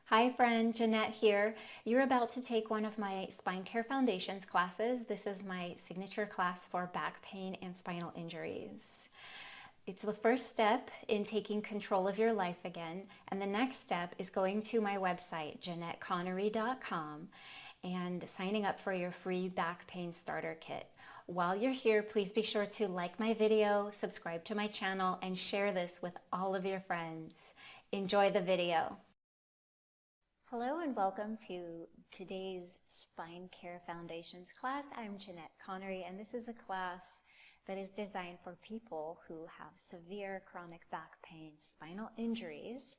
Hi friend, Jeanette here. You're about to take one of my Spine Care Foundations classes. This is my signature class for back pain and spinal injuries. It's the first step in taking control of your life again, and the next step is going to my website, JeanetteConnery.com, and signing up for your free back pain starter kit. While you're here, please be sure to like my video, subscribe to my channel, and share this with all of your friends. Enjoy the video. Hello and welcome to today's Spine Care Foundations class. I'm Jeanette Connery, and this is a class that is designed for people who have severe chronic back pain, spinal injuries,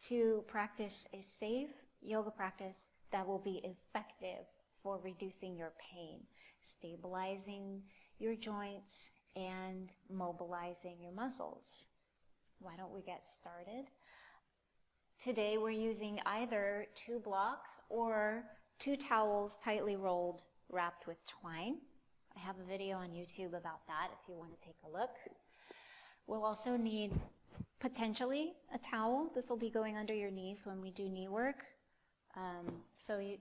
to practice a safe yoga practice that will be effective for reducing your pain, stabilizing your joints, and mobilizing your muscles. Why don't we get started? Today we're using either 2 blocks or 2 towels tightly rolled, wrapped with twine. I have a video on YouTube about that if you want to take a look. We'll also need potentially a towel. This will be going under your knees when we do knee work.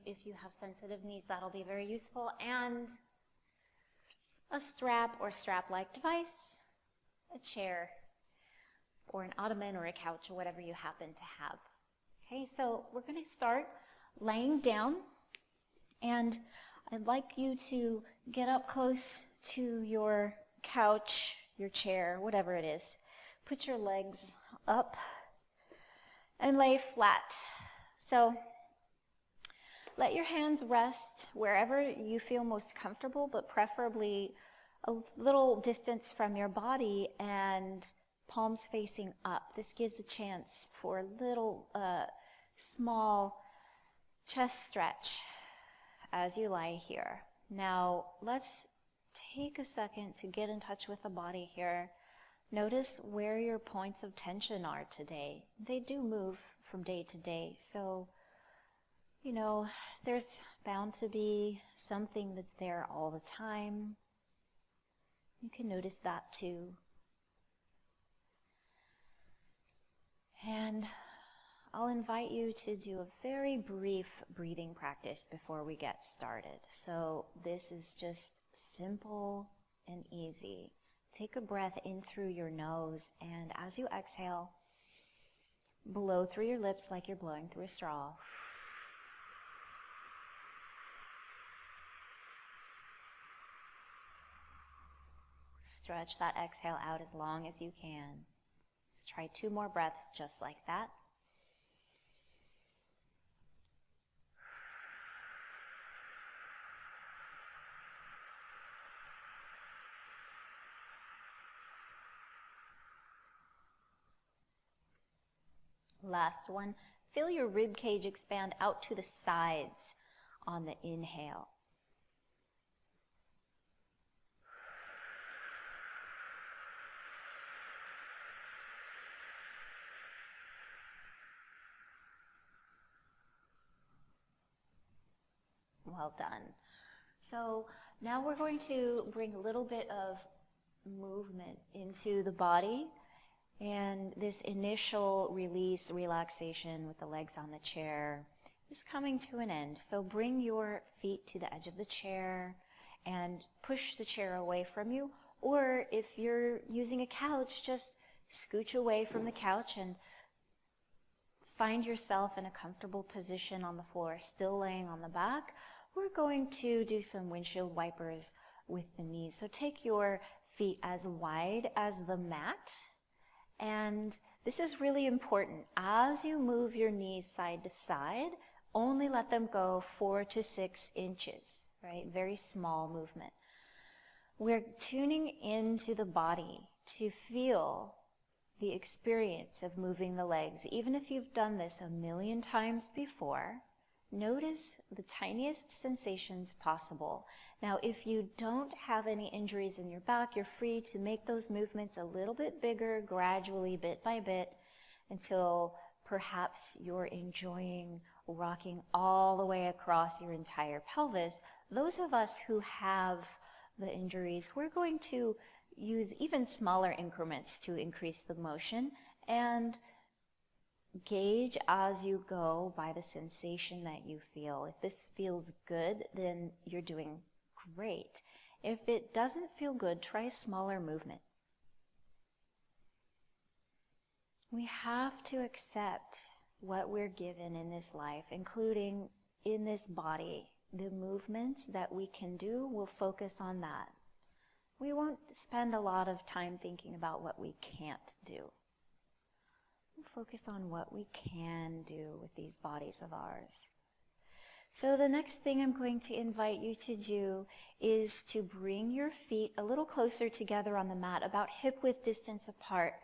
If you have sensitive knees, that'll be very useful. And a strap or strap-like device, a chair, or an ottoman or a couch or whatever you happen to have. Okay, so we're going to start laying down, and I'd like you to get up close to your couch, your chair, whatever it is. Put your legs up and lay flat. So let your hands rest wherever you feel most comfortable, but preferably a little distance from your body and palms facing up. This gives a chance for a little small chest stretch as you lie here. Now let's take a second to get in touch with the body here. Notice where your points of tension are today. They do move from day to day, so there's bound to be something that's there all the time. You can notice that too. And I'll invite you to do a very brief breathing practice before we get started. So this is just simple and easy. Take a breath in through your nose, and as you exhale, blow through your lips like you're blowing through a straw. Stretch that exhale out as long as you can. Let's try 2 more breaths just like that. Last one. Feel your rib cage expand out to the sides on the inhale. Well done. So now we're going to bring a little bit of movement into the body, and this initial release, relaxation with the legs on the chair is coming to an end. So bring your feet to the edge of the chair and push the chair away from you, or if you're using a couch, just scooch away from the couch and find yourself in a comfortable position on the floor, still laying on the back. We're going to do some windshield wipers with the knees. So take your feet as wide as the mat, and this is really important. As you move your knees side to side, only let them go 4 to 6 inches, right? Very small movement. We're tuning into the body to feel the experience of moving the legs. Even if you've done this a million times before, notice the tiniest sensations possible. Now, if you don't have any injuries in your back, you're free to make those movements a little bit bigger, gradually, bit by bit, until perhaps you're enjoying rocking all the way across your entire pelvis. Those of us who have the injuries, we're going to use even smaller increments to increase the motion, and gauge as you go by the sensation that you feel. If this feels good, then you're doing great. If it doesn't feel good, try a smaller movement. We have to accept what we're given in this life, including in this body. The movements that we can do, we'll focus on that. We won't spend a lot of time thinking about what we can't do. We'll focus on what we can do with these bodies of ours. So the next thing I'm going to invite you to do is to bring your feet a little closer together on the mat, about hip-width distance apart.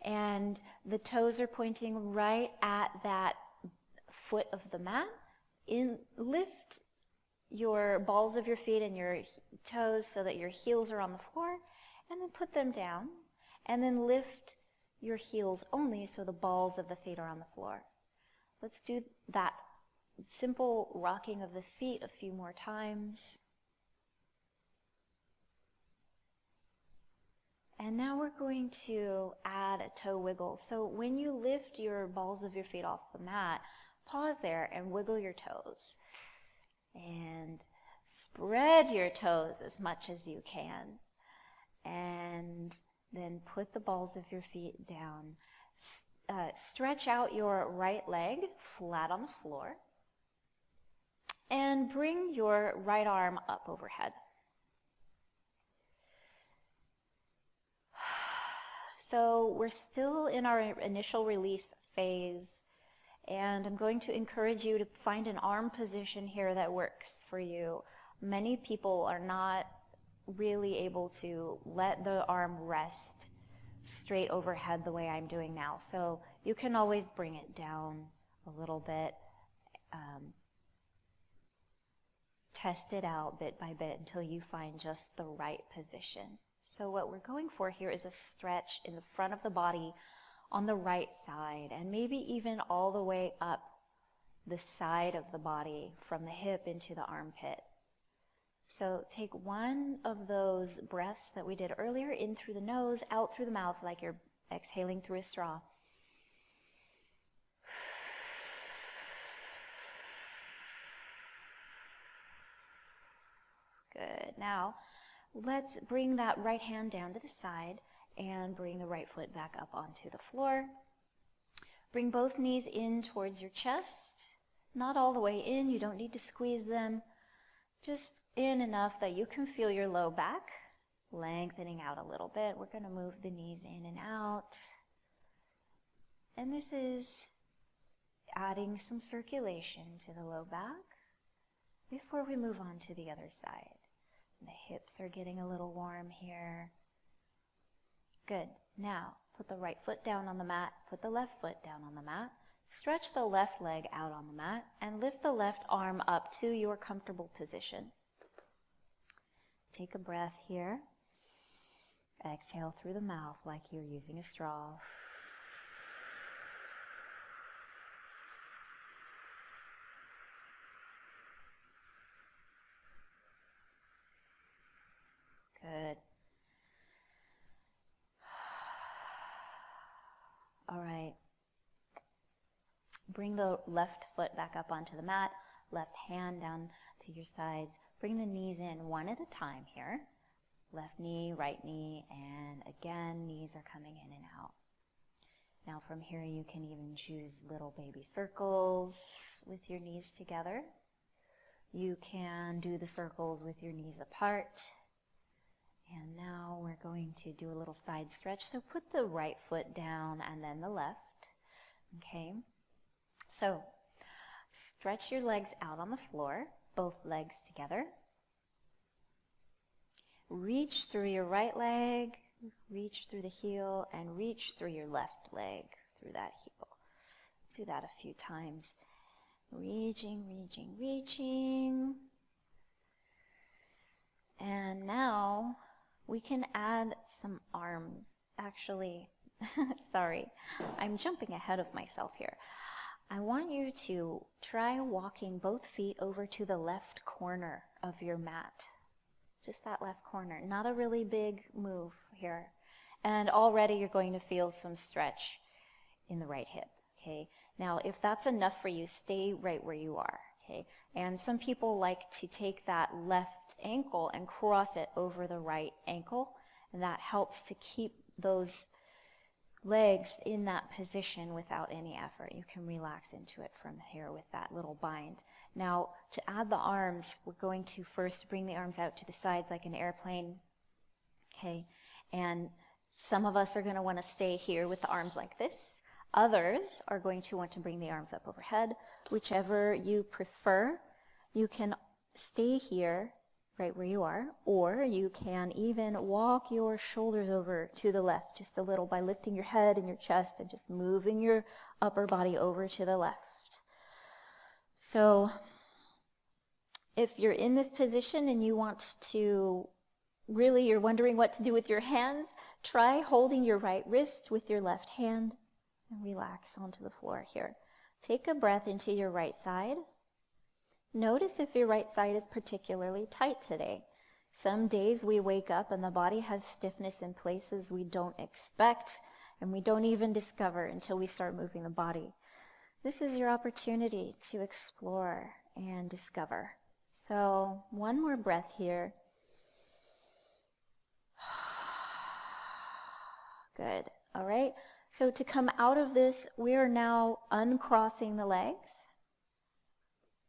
And the toes are pointing right at that foot of the mat. Lift your balls of your feet and your toes so that your heels are on the floor, and then put them down. And then lift your heels only so the balls of the feet are on the floor. Let's do that simple rocking of the feet a few more times. And now we're going to add a toe wiggle. So when you lift your balls of your feet off the mat, pause there and wiggle your toes. And spread your toes as much as you can. And then put the balls of your feet down. Stretch out your right leg flat on the floor. And bring your right arm up overhead. So we're still in our initial release phase, and I'm going to encourage you to find an arm position here that works for you. Many people are not really able to let the arm rest straight overhead the way I'm doing now. So you can always bring it down a little bit. Test it out bit by bit until you find just the right position. So what we're going for here is a stretch in the front of the body on the right side, and maybe even all the way up the side of the body from the hip into the armpit. So take one of those breaths that we did earlier, in through the nose, out through the mouth, like you're exhaling through a straw. Good. Now, let's bring that right hand down to the side and bring the right foot back up onto the floor. Bring both knees in towards your chest. Not all the way in, you don't need to squeeze them. Just in enough that you can feel your low back lengthening out a little bit. We're going to move the knees in and out. And this is adding some circulation to the low back before we move on to the other side. The hips are getting a little warm here. Good. Now, put the right foot down on the mat, put the left foot down on the mat, stretch the left leg out on the mat, and lift the left arm up to your comfortable position. Take a breath here. Exhale through the mouth like you're using a straw. Good. All right. Bring the left foot back up onto the mat, left hand down to your sides. Bring the knees in one at a time here. Left knee, right knee, and again, knees are coming in and out. Now from here you can even choose little baby circles with your knees together. You can do the circles with your knees apart. And now we're going to do a little side stretch. So put the right foot down and then the left. Okay. So stretch your legs out on the floor, both legs together. Reach through your right leg, reach through the heel, and reach through your left leg through that heel. Do that a few times. Reaching, reaching, reaching. And now we can add some arms. Actually, sorry, I'm jumping ahead of myself here. I want you to try walking both feet over to the left corner of your mat. Just that left corner. Not a really big move here. And already you're going to feel some stretch in the right hip. Okay, now if that's enough for you, stay right where you are. Okay, and some people like to take that left ankle and cross it over the right ankle, and that helps to keep those legs in that position without any effort. You can relax into it from here with that little bind. Now, to add the arms, we're going to first bring the arms out to the sides like an airplane. Okay, and some of us are going to want to stay here with the arms like this. Others are going to want to bring the arms up overhead. Whichever you prefer, you can stay here right where you are, or you can even walk your shoulders over to the left just a little by lifting your head and your chest and just moving your upper body over to the left. So if you're in this position and you want to really, you're wondering what to do with your hands, try holding your right wrist with your left hand and relax onto the floor here. Take a breath into your right side. Notice if your right side is particularly tight today. Some days we wake up and the body has stiffness in places we don't expect and we don't even discover until we start moving the body. This is your opportunity to explore and discover. So one more breath here. Good. All right. So to come out of this, we are now uncrossing the legs.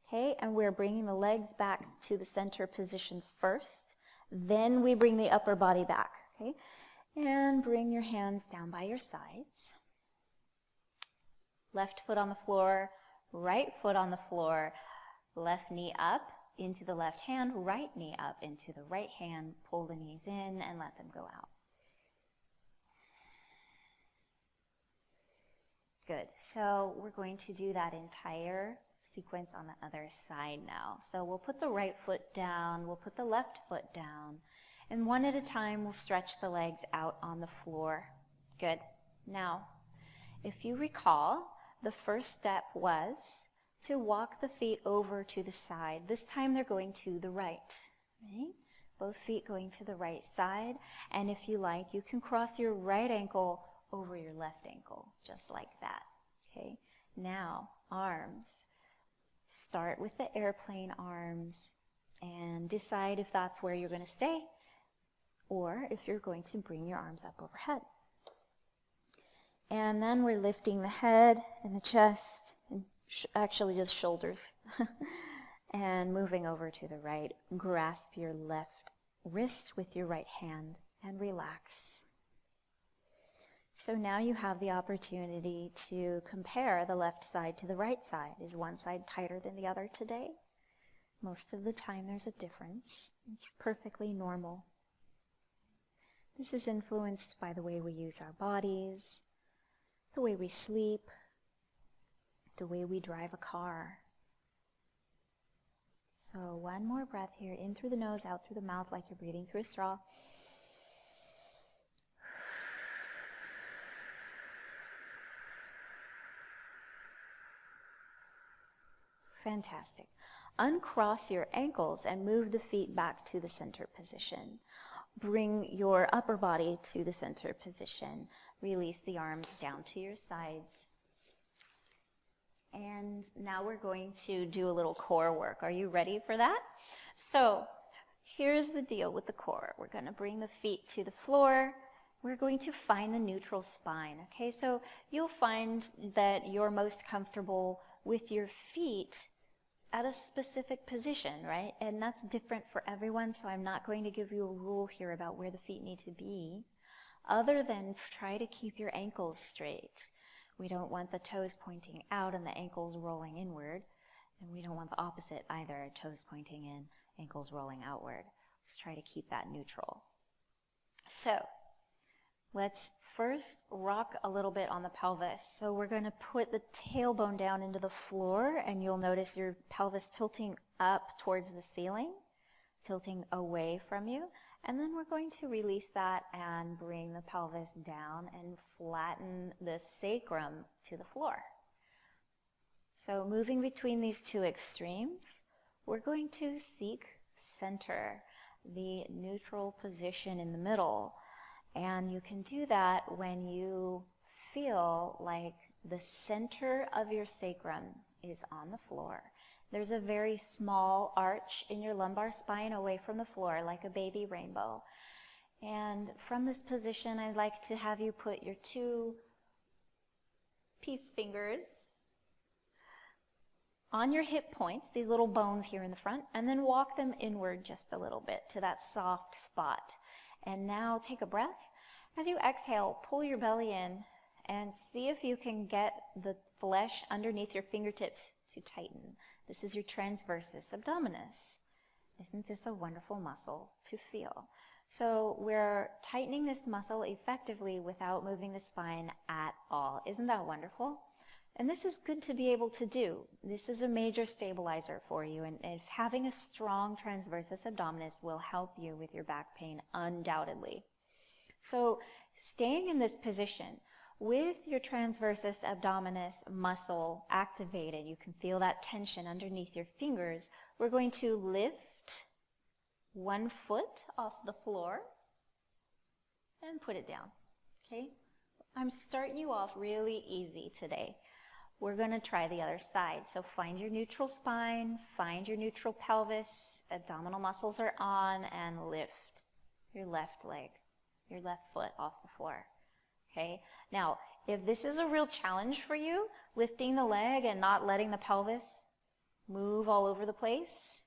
Okay, and we're bringing the legs back to the center position first. Then we bring the upper body back. Okay, and bring your hands down by your sides. Left foot on the floor, right foot on the floor, left knee up into the left hand, right knee up into the right hand. Pull the knees in and let them go out. Good. So we're going to do that entire sequence on the other side now. So we'll put the right foot down, we'll put the left foot down, and one at a time we'll stretch the legs out on the floor. Good. Now, if you recall, the first step was to walk the feet over to the side. This time they're going to the right. Right? Both feet going to the right side, and if you like, you can cross your right ankle over your left ankle, just like that. Okay, now arms. Start with the airplane arms and decide if that's where you're going to stay or if you're going to bring your arms up overhead. And then we're lifting the head and the chest, and actually just shoulders, and moving over to the right. Grasp your left wrist with your right hand and relax. So now you have the opportunity to compare the left side to the right side. Is one side tighter than the other today? Most of the time there's a difference. It's perfectly normal. This is influenced by the way we use our bodies, the way we sleep, the way we drive a car. So one more breath here, in through the nose, out through the mouth like you're breathing through a straw. Fantastic. Uncross your ankles and move the feet back to the center position. Bring your upper body to the center position. Release the arms down to your sides. And now we're going to do a little core work. Are you ready for that? So here's the deal with the core. We're going to bring the feet to the floor. We're going to find the neutral spine. Okay, so you'll find that you're most comfortable with your feet at a specific position, right? And that's different for everyone, so I'm not going to give you a rule here about where the feet need to be, other than try to keep your ankles straight. We don't want the toes pointing out and the ankles rolling inward, and we don't want the opposite either, toes pointing in, ankles rolling outward. Let's try to keep that neutral. So let's first rock a little bit on the pelvis. So we're going to put the tailbone down into the floor, and you'll notice your pelvis tilting up towards the ceiling, tilting away from you. And then we're going to release that and bring the pelvis down and flatten the sacrum to the floor. So moving between these two extremes, we're going to seek center, the neutral position in the middle. And you can do that when you feel like The center of your sacrum is on the floor. There's a very small arch in your lumbar spine away from the floor, like a baby rainbow. And from this position, I'd like to have you put your 2 peace fingers on your hip points, these little bones here in the front, and then walk them inward just a little bit to that soft spot. And now take a breath. As you exhale, pull your belly in and see if you can get the flesh underneath your fingertips to tighten. This is your transversus abdominis. Isn't this a wonderful muscle to feel? So we're tightening this muscle effectively without moving the spine at all. Isn't that wonderful? And this is good to be able to do. This is a major stabilizer for you, and if having a strong transversus abdominis will help you with your back pain undoubtedly. So staying in this position with your transversus abdominis muscle activated, you can feel that tension underneath your fingers. We're going to lift 1 foot off the floor and put it down, okay? I'm starting you off really easy today. We're going to try the other side. So find your neutral spine, find your neutral pelvis, abdominal muscles are on, and lift your left leg, your left foot off the floor, okay? Now, if this is a real challenge for you, lifting the leg and not letting the pelvis move all over the place,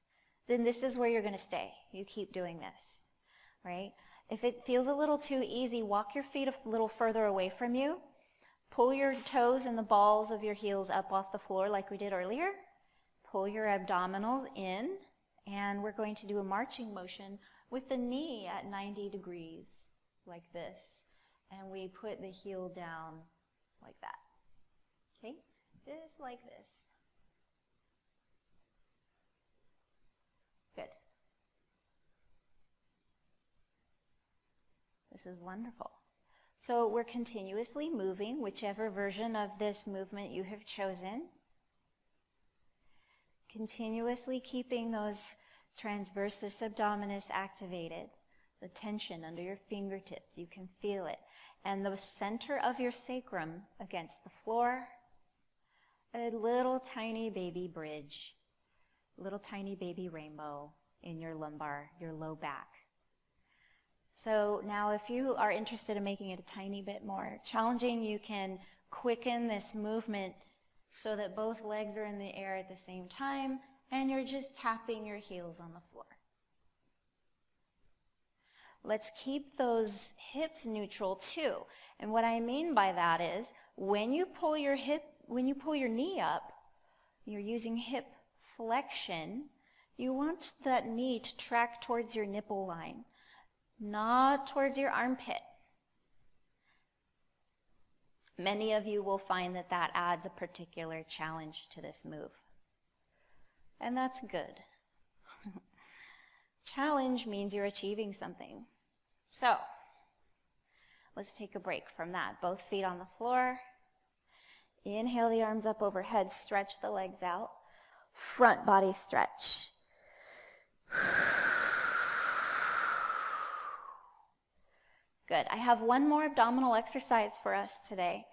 then this is where you're going to stay. You keep doing this, right? If it feels a little too easy, walk your feet a little further away from you. Pull your toes and the balls of your heels up off the floor like we did earlier. Pull your abdominals in, and we're going to do a marching motion with the knee at 90 degrees, like this. And we put the heel down like that, okay? Just like this. Good. This is wonderful. So we're continuously moving, whichever version of this movement you have chosen. Continuously keeping those transversus abdominis activated. The tension under your fingertips, you can feel it. And the center of your sacrum against the floor. A little tiny baby bridge. Little tiny baby rainbow in your lumbar, your low back. So now if you are interested in making it a tiny bit more challenging, you can quicken this movement so that both legs are in the air at the same time and you're just tapping your heels on the floor. Let's keep those hips neutral too. And what I mean by that is when you pull your knee up, you're using hip flexion, you want that knee to track towards your nipple line, not towards your armpit. Many of you will find that that adds a particular challenge to this move. And that's good. Challenge means you're achieving something. So, let's take a break from that. Both feet on the floor. Inhale the arms up overhead, stretch the legs out. Front body stretch. Good. I have one more abdominal exercise for us today.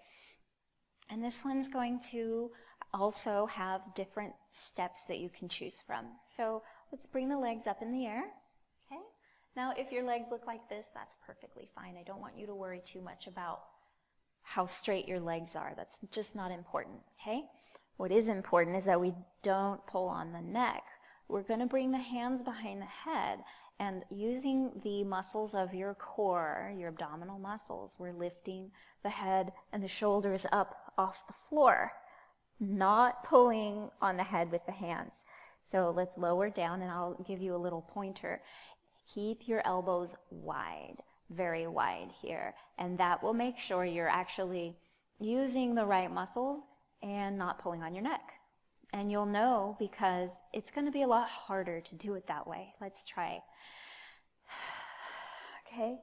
And this one's going to also have different steps that you can choose from. So let's bring the legs up in the air. Okay. Now, if your legs look like this, that's perfectly fine. I don't want you to worry too much about how straight your legs are. That's just not important. Okay. What is important is that we don't pull on the neck. We're going to bring the hands behind the head, and using the muscles of your core, your abdominal muscles, we're lifting the head and the shoulders up off the floor, not pulling on the head with the hands. So let's lower down, and I'll give you a little pointer. Keep your elbows wide, very wide here, and that will make sure you're actually using the right muscles and not pulling on your neck. And you'll know because it's going to be a lot harder to do it that way. Let's try. Okay,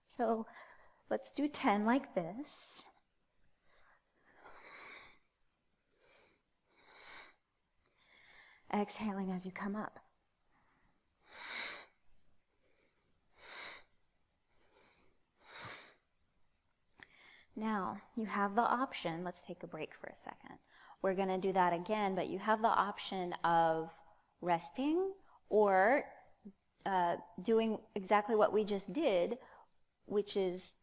so let's do 10 like this. Exhaling as you come up. Now, you have the option, let's take a break for a second. We're going to do that again, but you have the option of resting or doing exactly what we just did, which is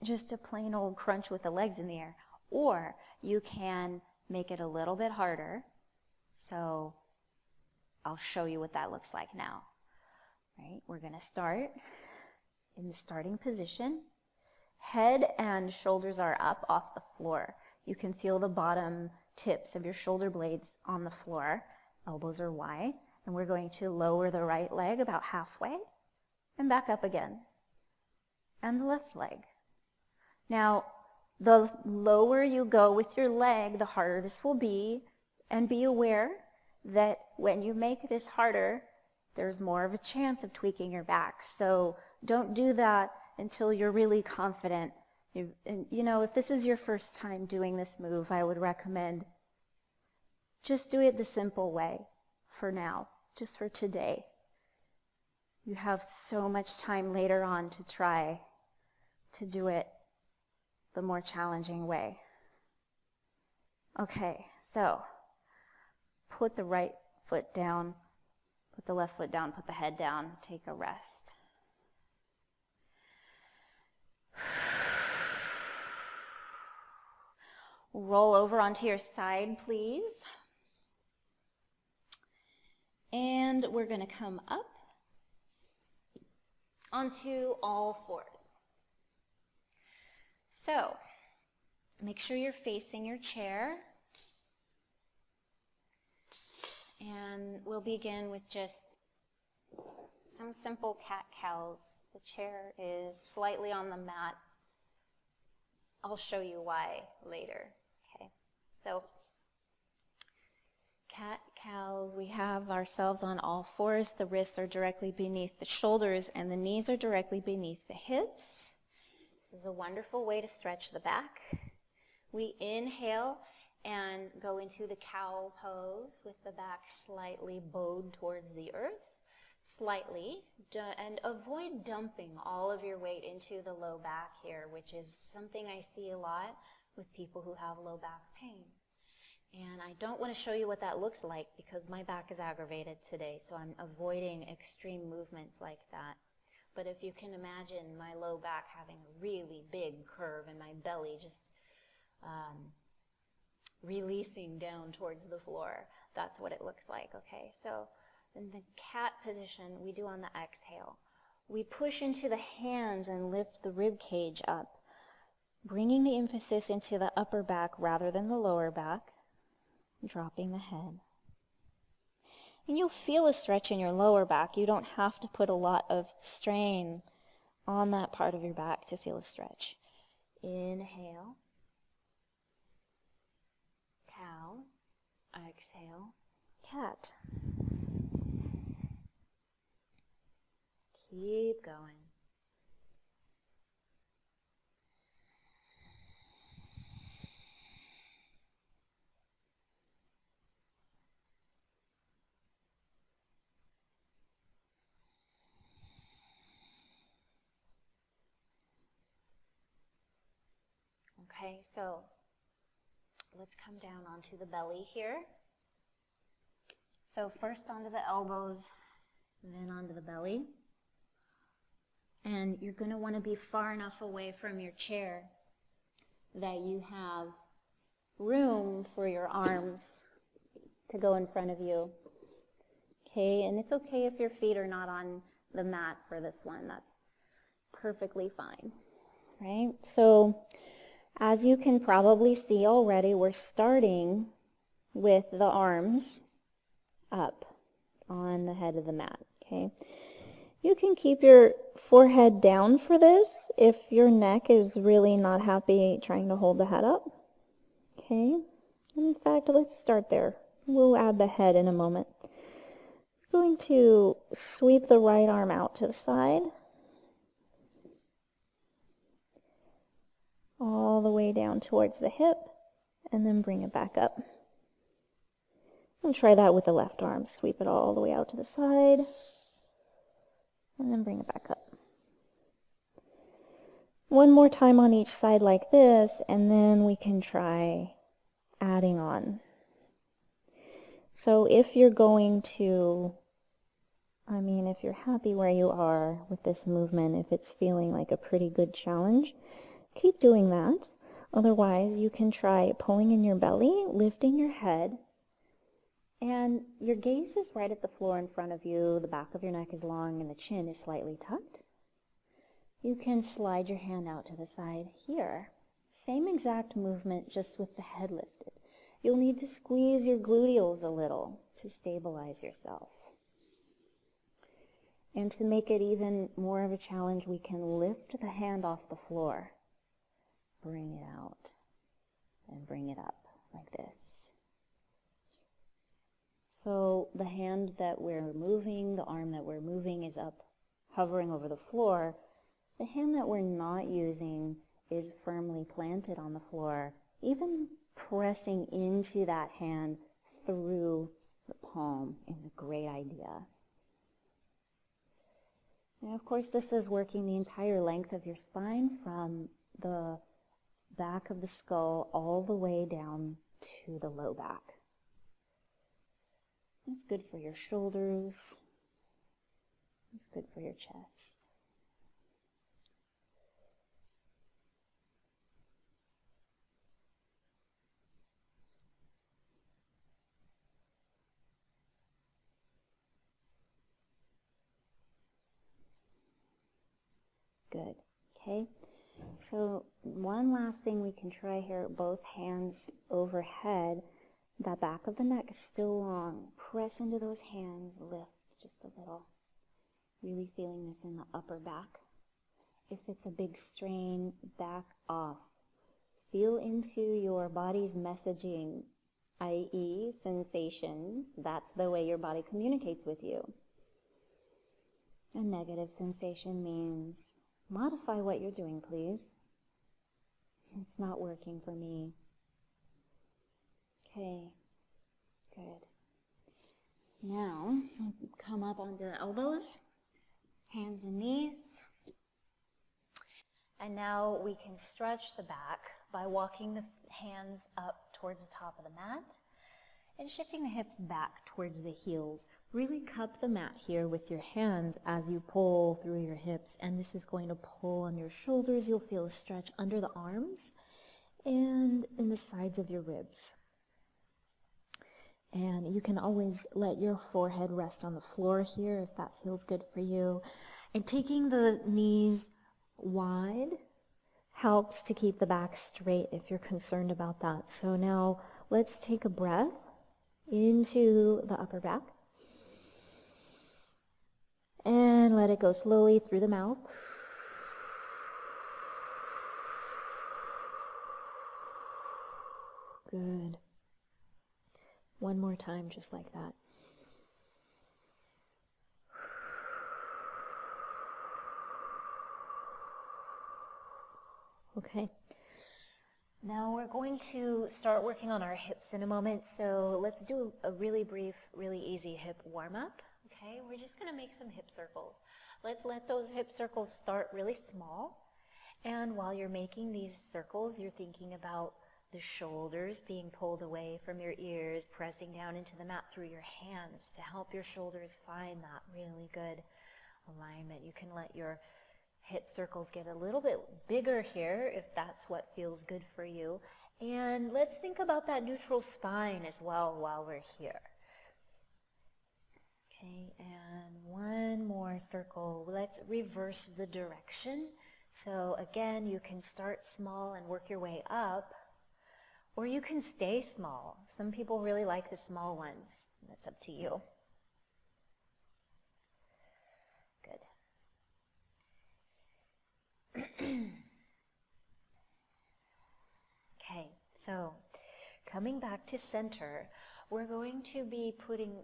just a plain old crunch with the legs in the air. Or you can make it a little bit harder. So I'll show you what that looks like now. Right? We're going to start in the starting position. Head and shoulders are up off the floor. You can feel the bottom tips of your shoulder blades on the floor. Elbows are wide. And we're going to lower the right leg about halfway and back up again. And the left leg. Now, the lower you go with your leg, the harder this will be. And be aware that when you make this harder, there's more of a chance of tweaking your back. So don't do that until you're really confident. If this is your first time doing this move, I would recommend just do it the simple way for now, just for today. You have so much time later on to try to do it the more challenging way. Okay, so put the right foot down, put the left foot down, put the head down, take a rest. Roll over onto your side, please. And we're going to come up onto all fours. So, make sure you're facing your chair. And we'll begin with just some simple cat-cows. The chair is slightly on the mat. I'll show you why later. Okay, so cat-cows, we have ourselves on all fours. The wrists are directly beneath the shoulders and the knees are directly beneath the hips. This is a wonderful way to stretch the back. We inhale and go into the cow pose with the back slightly bowed towards the earth, slightly, and avoid dumping all of your weight into the low back here, which is something I see a lot with people who have low back pain. And I don't want to show you what that looks like because my back is aggravated today, so I'm avoiding extreme movements like that. But if you can imagine my low back having a really big curve and my belly just releasing down towards the floor, that's what it looks like, okay? So in the cat position, we do on the exhale. We push into the hands and lift the rib cage up, bringing the emphasis into the upper back rather than the lower back, dropping the head. And you'll feel a stretch in your lower back. You don't have to put a lot of strain on that part of your back to feel a stretch. Inhale. Cow. Exhale. Cat. Keep going. Okay, so let's come down onto the belly here. So first onto the elbows, then onto the belly. And you're going to want to be far enough away from your chair that you have room for your arms to go in front of you. Okay, and it's okay if your feet are not on the mat for this one. That's perfectly fine, right? So as you can probably see already, we're starting with the arms up on the head of the mat, okay? You can keep your forehead down for this if your neck is really not happy trying to hold the head up, okay? In fact, let's start there. We'll add the head in a moment. I'm going to sweep the right arm out to the side, all the way down towards the hip, and then bring it back up. And try that with the left arm. Sweep it all the way out to the side, and then bring it back up. One more time on each side like this, and then we can try adding on. So if you're going to, if you're happy where you are with this movement, if it's feeling like a pretty good challenge, keep doing that. Otherwise, you can try pulling in your belly, lifting your head, and your gaze is right at the floor in front of you, the back of your neck is long, and the chin is slightly tucked. You can slide your hand out to the side here. Same exact movement, just with the head lifted. You'll need to squeeze your gluteals a little to stabilize yourself. And to make it even more of a challenge, we can lift the hand off the floor. Bring it out and bring it up like this. So the hand that we're moving, the arm that we're moving is up, hovering over the floor. The hand that we're not using is firmly planted on the floor. Even pressing into that hand through the palm is a great idea. And of course, this is working the entire length of your spine from the back of the skull all the way down to the low back. It's good for your shoulders. It's good for your chest. Good. Okay. So one last thing we can try here, both hands overhead. That back of the neck is still long. Press into those hands, lift just a little. Really feeling this in the upper back. If it's a big strain, back off. Feel into your body's messaging, i.e. sensations. That's the way your body communicates with you. A negative sensation means, modify what you're doing, please. It's not working for me. Okay, good. Now, come up onto the elbows, hands and knees. And now we can stretch the back by walking the hands up towards the top of the mat and shifting the hips back towards the heels. Really cup the mat here with your hands as you pull through your hips, and this is going to pull on your shoulders. You'll feel a stretch under the arms and in the sides of your ribs. And you can always let your forehead rest on the floor here if that feels good for you. And taking the knees wide helps to keep the back straight if you're concerned about that. So now let's take a breath into the upper back. And let it go slowly through the mouth. Good. One more time, just like that. Okay. Now we're going to start working on our hips in a moment, so let's do a really brief, really easy hip warm-up. Okay, we're just going to make some hip circles. Let's let those hip circles start really small, and while you're making these circles, you're thinking about the shoulders being pulled away from your ears, pressing down into the mat through your hands to help your shoulders find that really good alignment. You can let your hip circles get a little bit bigger here if that's what feels good for you. And let's think about that neutral spine as well while we're here. Okay, and one more circle. Let's reverse the direction. So again, you can start small and work your way up, or you can stay small. Some people really like the small ones. That's up to you. Good. Okay, so coming back to center, we're going to be putting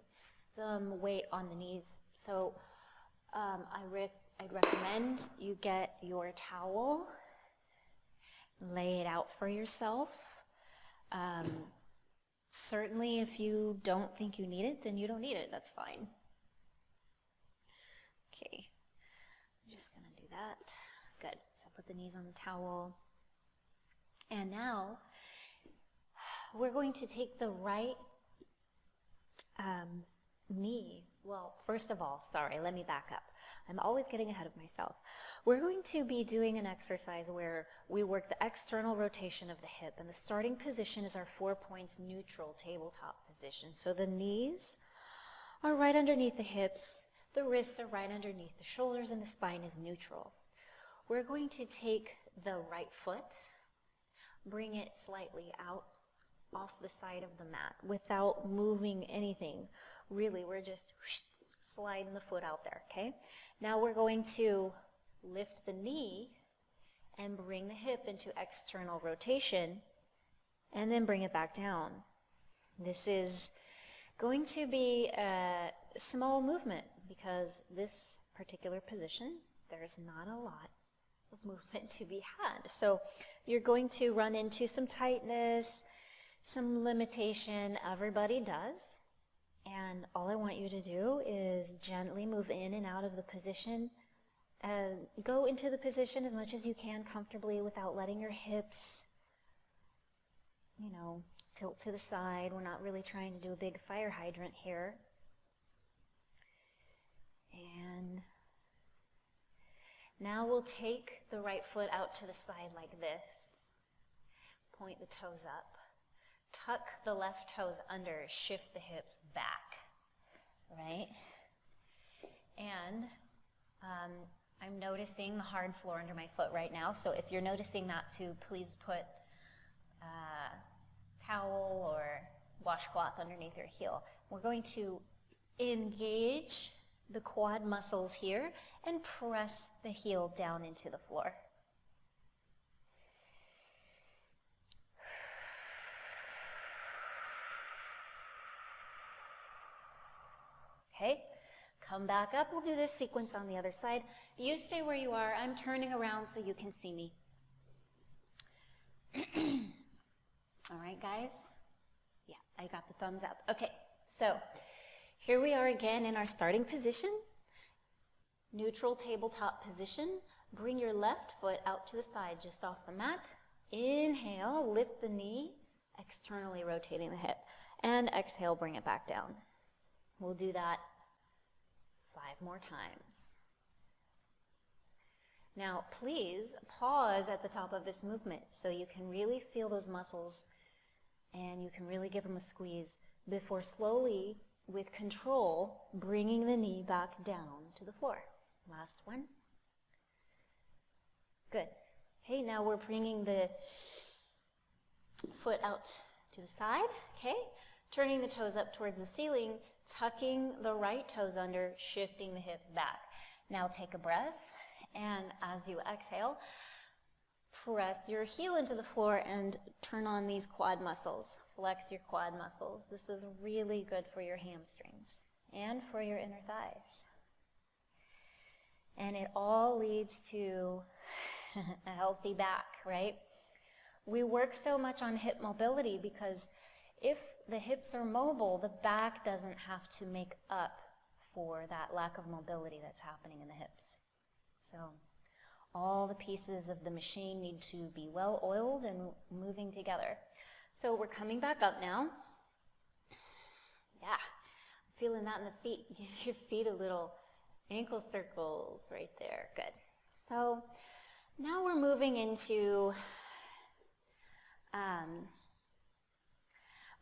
some weight on the knees. So I'd recommend you get your towel, lay it out for yourself. Certainly if you don't think you need it, then you don't need it. That's fine. Okay, I'm just going to do that. Good. So put the knees on the towel. And now we're going to take the right knee. Well, first of all, sorry, let me back up. I'm always getting ahead of myself. We're going to be doing an exercise where we work the external rotation of the hip, and the starting position is our 4 points neutral tabletop position. So the knees are right underneath the hips, the wrists are right underneath the shoulders, and the spine is neutral. We're going to take the right foot, bring it slightly out off the side of the mat without moving anything. Really, we're just sliding the foot out there, okay? Now we're going to lift the knee and bring the hip into external rotation and then bring it back down. This is going to be a small movement because this particular position, there's not a lot of movement to be had. So you're going to run into some tightness, some limitation. Everybody does. And all I want you to do is gently move in and out of the position. Go into the position as much as you can comfortably without letting your hips, tilt to the side. We're not really trying to do a big fire hydrant here. And now we'll take the right foot out to the side like this. Point the toes up. Tuck the left toes under, shift the hips back, right? And I'm noticing the hard floor under my foot right now, so if you're noticing that too, please put a towel or washcloth underneath your heel. We're going to engage the quad muscles here and press the heel down into the floor. Okay, come back up. We'll do this sequence on the other side. You stay where you are. I'm turning around so you can see me. All right, guys? Yeah, I got the thumbs up. Okay, so here we are again in our starting position. Neutral tabletop position. Bring your left foot out to the side, just off the mat. Inhale, lift the knee, externally rotating the hip. And exhale, bring it back down. We'll do that 5 more times. Now, please pause at the top of this movement so you can really feel those muscles and you can really give them a squeeze before slowly, with control, bringing the knee back down to the floor. Last one. Good. Okay, now we're bringing the foot out to the side, okay? Turning the toes up towards the ceiling, tucking the right toes under, shifting the hips back. Now take a breath, and as you exhale, press your heel into the floor and turn on these quad muscles. Flex your quad muscles. This is really good for your hamstrings and for your inner thighs. And it all leads to a healthy back, right? We work so much on hip mobility because if the hips are mobile, the back doesn't have to make up for that lack of mobility that's happening in the hips. So all the pieces of the machine need to be well oiled and moving together. So we're coming back up now. Yeah, feeling that in the feet. Give your feet a little ankle circles right there. Good. So now we're moving into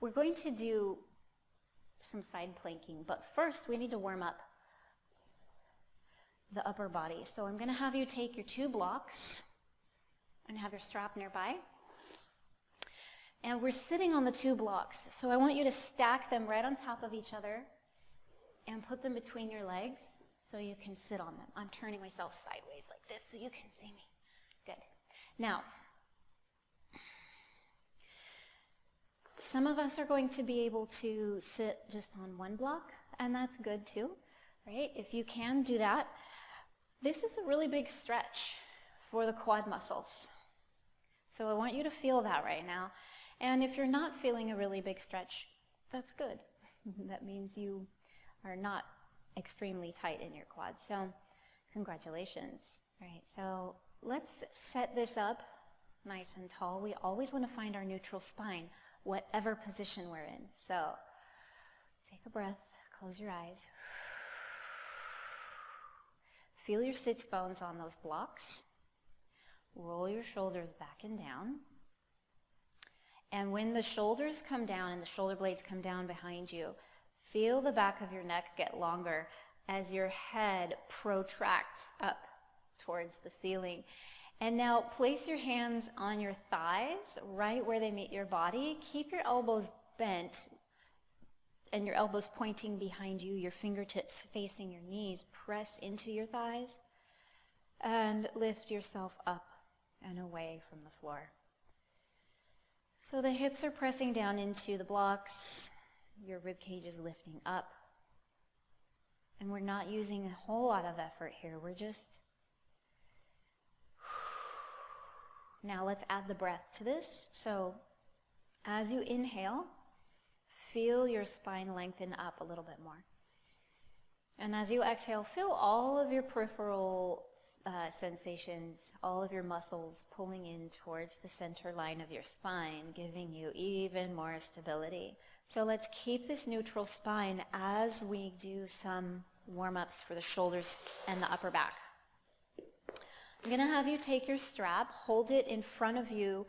we're going to do some side planking, but first we need to warm up the upper body. So I'm going to have you take your 2 blocks and have your strap nearby. And we're sitting on the 2 blocks. So I want you to stack them right on top of each other and put them between your legs so you can sit on them. I'm turning myself sideways like this so you can see me. Good. Now, some of us are going to be able to sit just on 1 block, and that's good too, right? If you can do that. This is a really big stretch for the quad muscles. So I want you to feel that right now. And if you're not feeling a really big stretch, that's good. That means you are not extremely tight in your quads. So congratulations. All right, so let's set this up nice and tall. We always want to find our neutral spine, whatever position we're in. So take a breath, close your eyes. Feel your sits bones on those blocks. Roll your shoulders back and down. And when the shoulders come down and the shoulder blades come down behind you, feel the back of your neck get longer as your head protracts up towards the ceiling. And now place your hands on your thighs, right where they meet your body. Keep your elbows bent and your elbows pointing behind you, your fingertips facing your knees. Press into your thighs and lift yourself up and away from the floor. So the hips are pressing down into the blocks, your rib cage is lifting up, and we're not using a whole lot of effort here. We're just... Now let's add the breath to this. So as you inhale, feel your spine lengthen up a little bit more. And as you exhale, feel all of your peripheral sensations, all of your muscles pulling in towards the center line of your spine, giving you even more stability. So let's keep this neutral spine as we do some warm-ups for the shoulders and the upper back. I'm going to have you take your strap, hold it in front of you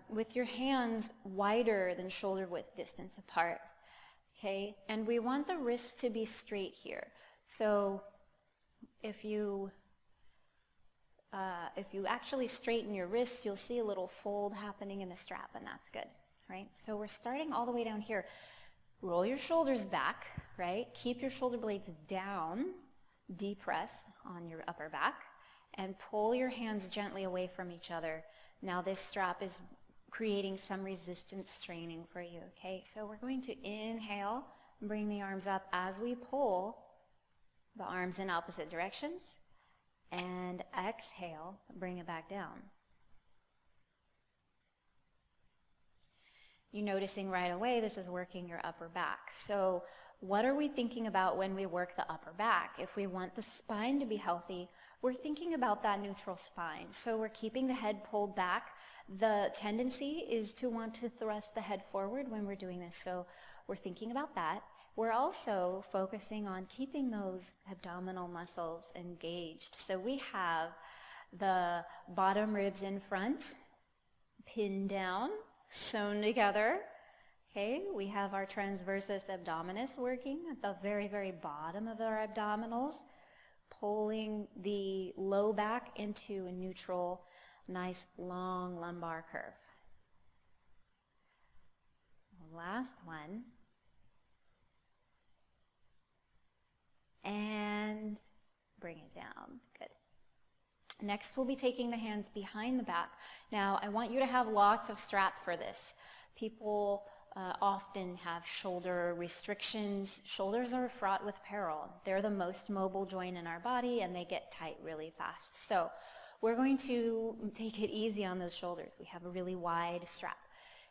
with your hands wider than shoulder width distance apart. Okay, and we want the wrists to be straight here. So if you actually straighten your wrists, you'll see a little fold happening in the strap, and that's good, right? So we're starting all the way down here. Roll your shoulders back, right? Keep your shoulder blades down, depressed on your upper back, and pull your hands gently away from each other. Now this strap is creating some resistance training for you, okay? So we're going to inhale, bring the arms up as we pull the arms in opposite directions, and exhale, bring it back down. You're noticing right away this is working your upper back. So what are we thinking about when we work the upper back? If we want the spine to be healthy, we're thinking about that neutral spine. So we're keeping the head pulled back. The tendency is to want to thrust the head forward when we're doing this. So we're thinking about that. We're also focusing on keeping those abdominal muscles engaged. So we have the bottom ribs in front, pinned down, sewn together. Okay, we have our transversus abdominis working at the very, very bottom of our abdominals, pulling the low back into a neutral, nice long lumbar curve. Last one. And bring it down. Good. Next, we'll be taking the hands behind the back. Now, I want you to have lots of strap for this. People often have shoulder restrictions. Shoulders are fraught with peril. They're the most mobile joint in our body, and they get tight really fast. So we're going to take it easy on those shoulders. We have a really wide strap.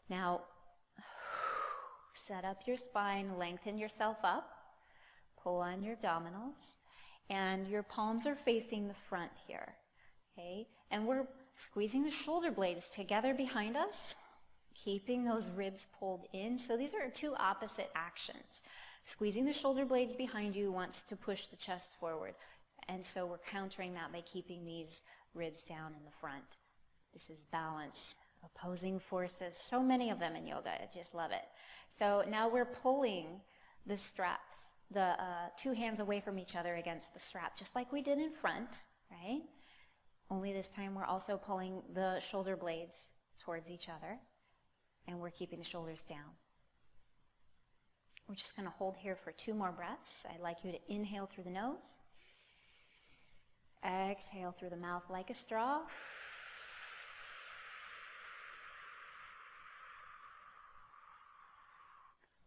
Now, set up your spine, lengthen yourself up, pull on your abdominals, and your palms are facing the front here. Okay, and we're squeezing the shoulder blades together behind us, keeping those ribs pulled in. So these are two opposite actions. Squeezing the shoulder blades behind you wants to push the chest forward, and so we're countering that by keeping these ribs down in the front. This is balance, opposing forces, so many of them in yoga. I just love it. So now we're pulling the straps, the two hands away from each other against the strap, just like we did in front, right? Only this time we're also pulling the shoulder blades towards each other, and we're keeping the shoulders down. We're just going to hold here for 2 more breaths. I'd like you to inhale through the nose, exhale through the mouth like a straw.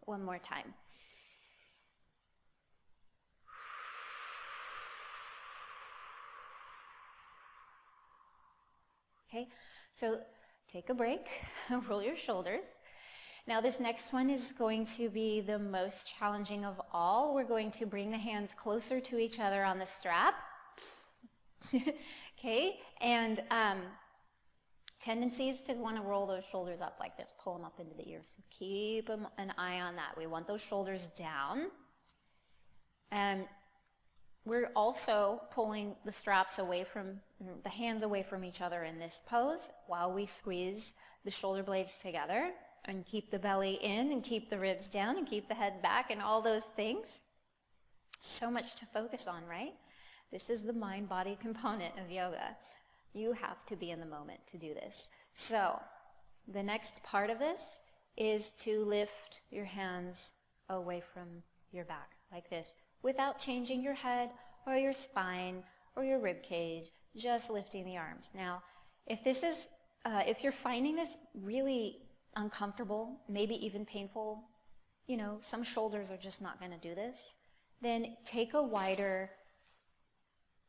One more time. Okay, so take a break, roll your shoulders. Now this next one is going to be the most challenging of all. We're going to bring the hands closer to each other on the strap. Okay, and tendencies to want to roll those shoulders up like this, pull them up into the ears. So keep an eye on that. We want those shoulders down. And we're also pulling the straps away from, the hands away from each other in this pose while we squeeze the shoulder blades together and keep the belly in and keep the ribs down and keep the head back and all those things. So much to focus on, right? This is the mind-body component of yoga. You have to be in the moment to do this. So the next part of this is to lift your hands away from your back like this without changing your head or your spine or your rib cage, just lifting the arms. Now, if you're finding this really uncomfortable, maybe even painful, some shoulders are just not going to do this, then take a wider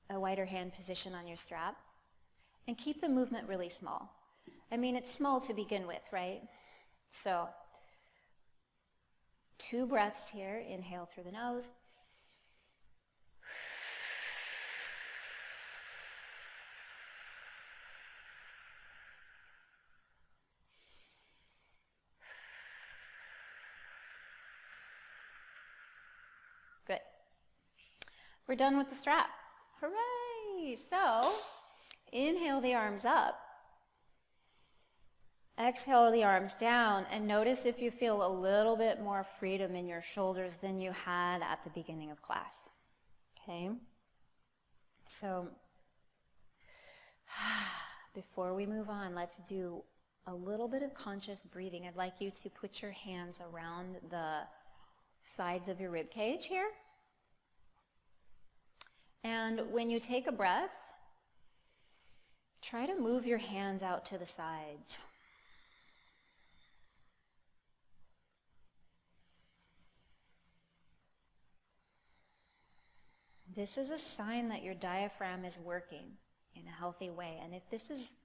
hand position on your strap and keep the movement really small. I mean, it's small to begin with, right? So 2 breaths here. Inhale through the nose. Good. We're done with the strap. Hooray! So, inhale the arms up. Exhale the arms down, and notice if you feel a little bit more freedom in your shoulders than you had at the beginning of class. Okay? So, before we move on, let's do a little bit of conscious breathing. I'd like you to put your hands around the sides of your rib cage here. And when you take a breath, try to move your hands out to the sides. This is a sign that your diaphragm is working in a healthy way. And if this is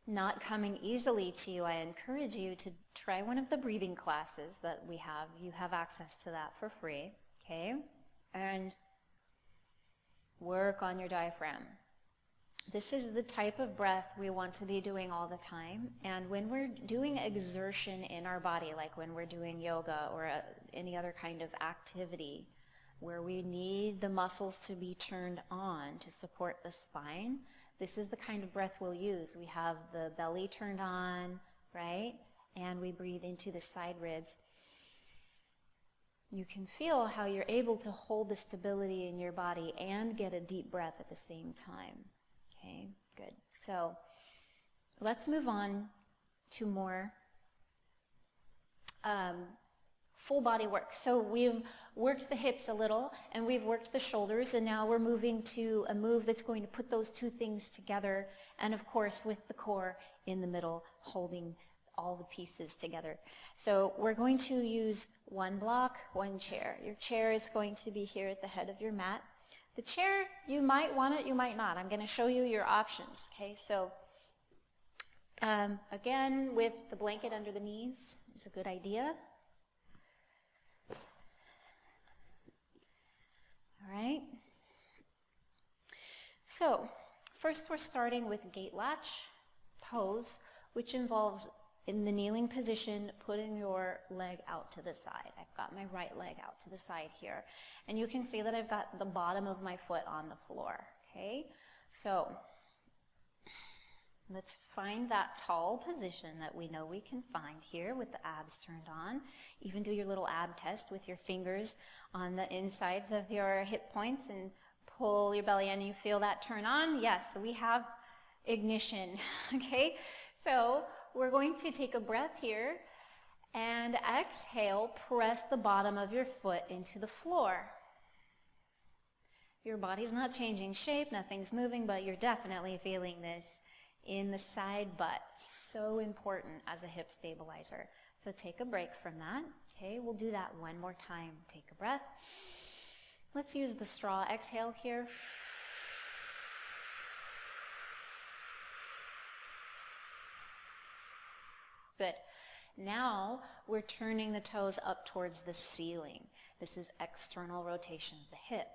not coming easily to you, I encourage you to try one of the breathing classes that we have. You have access to that for free, okay? And work on your diaphragm. This is the type of breath we want to be doing all the time. And when we're doing exertion in our body, like when we're doing yoga or any other kind of activity where we need the muscles to be turned on to support the spine, this is the kind of breath we'll use. We have the belly turned on, right? And we breathe into the side ribs. You can feel how you're able to hold the stability in your body and get a deep breath at the same time. Okay, good. So let's move on to more full body work. So we've worked the hips a little and we've worked the shoulders, and now we're moving to a move that's going to put those two things together, and of course with the core in the middle holding all the pieces together. So we're going to use one block, one chair. Your chair is going to be here at the head of your mat. The chair, you might want it, you might not. I'm going to show you your options, okay? So again, with the blanket under the knees is a good idea. All right. So first we're starting with gate latch pose, which involves, in the kneeling position, putting your leg out to the side. I've got my right leg out to the side here. And you can see that I've got the bottom of my foot on the floor, okay? So let's find that tall position that we know we can find here with the abs turned on. Even do your little ab test with your fingers on the insides of your hip points and pull your belly in. You feel that turn on? Yes, we have ignition, okay? So we're going to take a breath here and exhale, press the bottom of your foot into the floor. Your body's not changing shape, nothing's moving, but you're definitely feeling this in the side butt. So important as a hip stabilizer. So take a break from that. Okay, we'll do that one more time. Take a breath. Let's use the straw exhale here. Good. Now we're turning the toes up towards the ceiling. This is external rotation of the hip.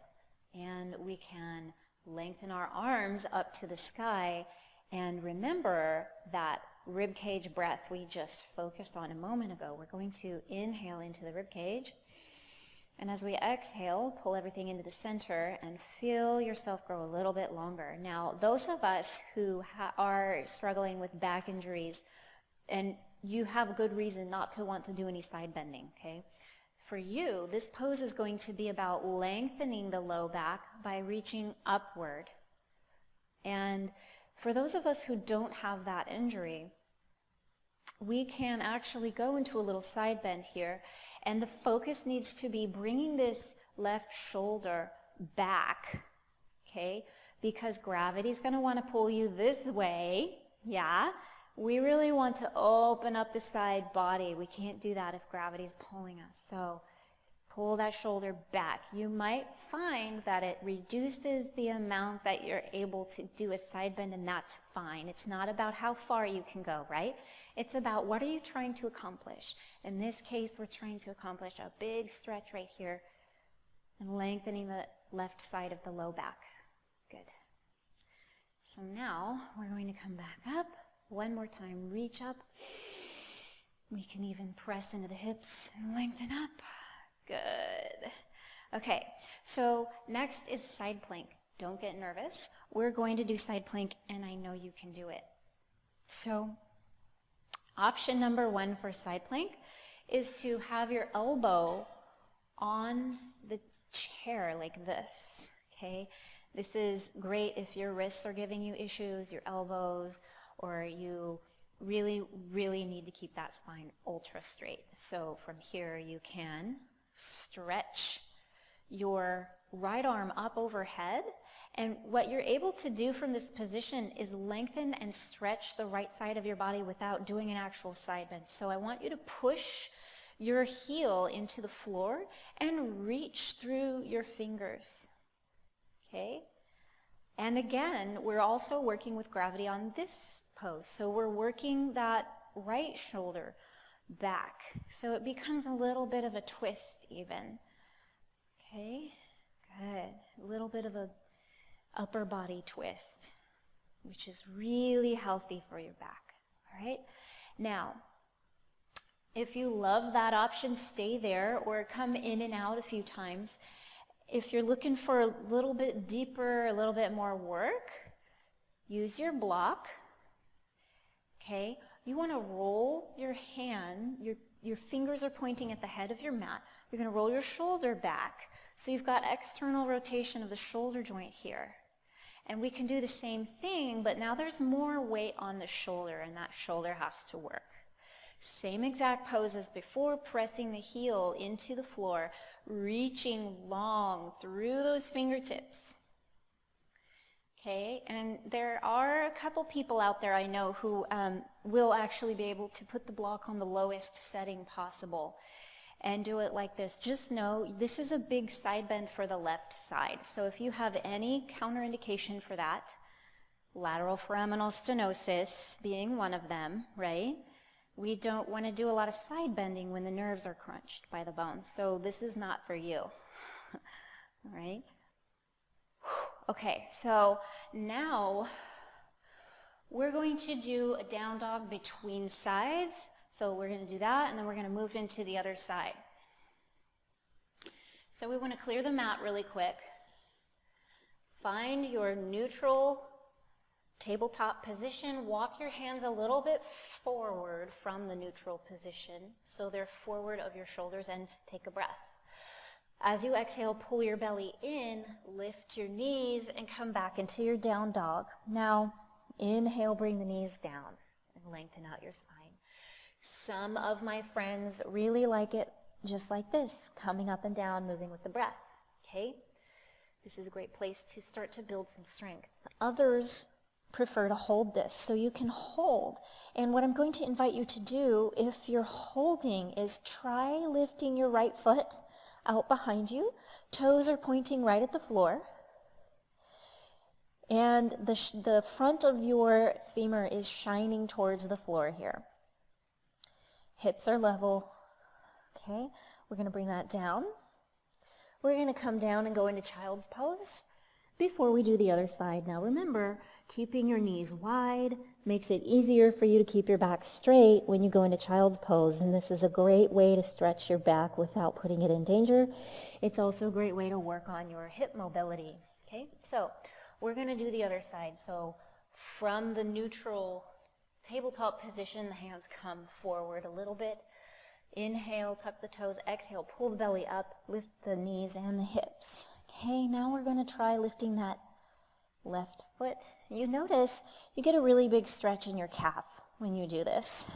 And we can Lengthen our arms up to the sky, and remember that rib cage breath we just focused on a moment ago. We're going to inhale into the rib cage, and as we exhale, pull everything into the center and feel yourself grow a little bit longer. Now, those of us who are struggling with back injuries, and you have good reason not to want to do any side bending, okay? For you, this pose is going to be about lengthening the low back by reaching upward. And for those of us who don't have that injury, we can actually go into a little side bend here, and the focus needs to be bringing this left shoulder back, okay? Because gravity's going to want to pull you this way, yeah? We really want to open up the side body. We can't do that if gravity's pulling us. So pull that shoulder back. You might find that it reduces the amount that you're able to do a side bend, and that's fine. It's not about how far you can go, right? It's about what are you trying to accomplish. In this case, we're trying to accomplish a big stretch right here and lengthening the left side of the low back. Good. So now we're going to come back up. One more time, reach up. We can even press into the hips and lengthen up. Good. Okay, so next is side plank. Don't get nervous. We're going to do side plank, and I know you can do it. So option number 1 for side plank is to have your elbow on the chair like this, okay? This is great if your wrists are giving you issues, your elbows, or you really, really need to keep that spine ultra straight. So from here you can stretch your right arm up overhead, and what you're able to do from this position is lengthen and stretch the right side of your body without doing an actual side bend. So I want you to push your heel into the floor and reach through your fingers, okay? And again, we're also working with gravity on this pose. So we're working that right shoulder back. So it becomes a little bit of a twist even. Okay, good. A little bit of a upper body twist, which is really healthy for your back. All right? Now, if you love that option, stay there or come in and out a few times. If you're looking for a little bit deeper, a little bit more work, use your block, okay? You want to roll your hand, your fingers are pointing at the head of your mat. You're going to roll your shoulder back. So you've got external rotation of the shoulder joint here. And we can do the same thing, but now there's more weight on the shoulder, and that shoulder has to work. Same exact pose as before, pressing the heel into the floor, reaching long through those fingertips. Okay, and there are a couple people out there I know who will actually be able to put the block on the lowest setting possible and do it like this. Just know this is a big side bend for the left side. So if you have any counterindication for that, lateral foraminal stenosis being one of them, right? We don't want to do a lot of side bending when the nerves are crunched by the bones. So this is not for you. All right? Okay, so now we're going to do a down dog between sides. So we're going to do that, and then we're going to move into the other side. So we want to clear the mat really quick. Find your neutral tabletop position. Walk your hands a little bit forward from the neutral position so they're forward of your shoulders, and take a breath. As you exhale, pull your belly in, lift your knees, and come back into your down dog. Now, inhale, bring the knees down and lengthen out your spine. Some of my friends really like it just like this, coming up and down, moving with the breath, okay? This is a great place to start to build some strength. Others prefer to hold this, so you can hold. And what I'm going to invite you to do, if you're holding, is try lifting your right foot out behind you. Toes are pointing right at the floor. And the front of your femur is shining towards the floor here. Hips are level. Okay, we're going to bring that down. We're going to come down and go into child's pose. before we do the other side. Now remember, keeping your knees wide makes it easier for you to keep your back straight when you go into child's pose, and this is a great way to stretch your back without putting it in danger. It's also a great way to work on your hip mobility. Okay, so we're going to do the other side. So from the neutral tabletop position, the hands come forward a little bit. Inhale, tuck the toes. Exhale, pull the belly up, lift the knees and the hips. Okay, now we're going to try lifting that left foot. You notice you get a really big stretch in your calf when you do this.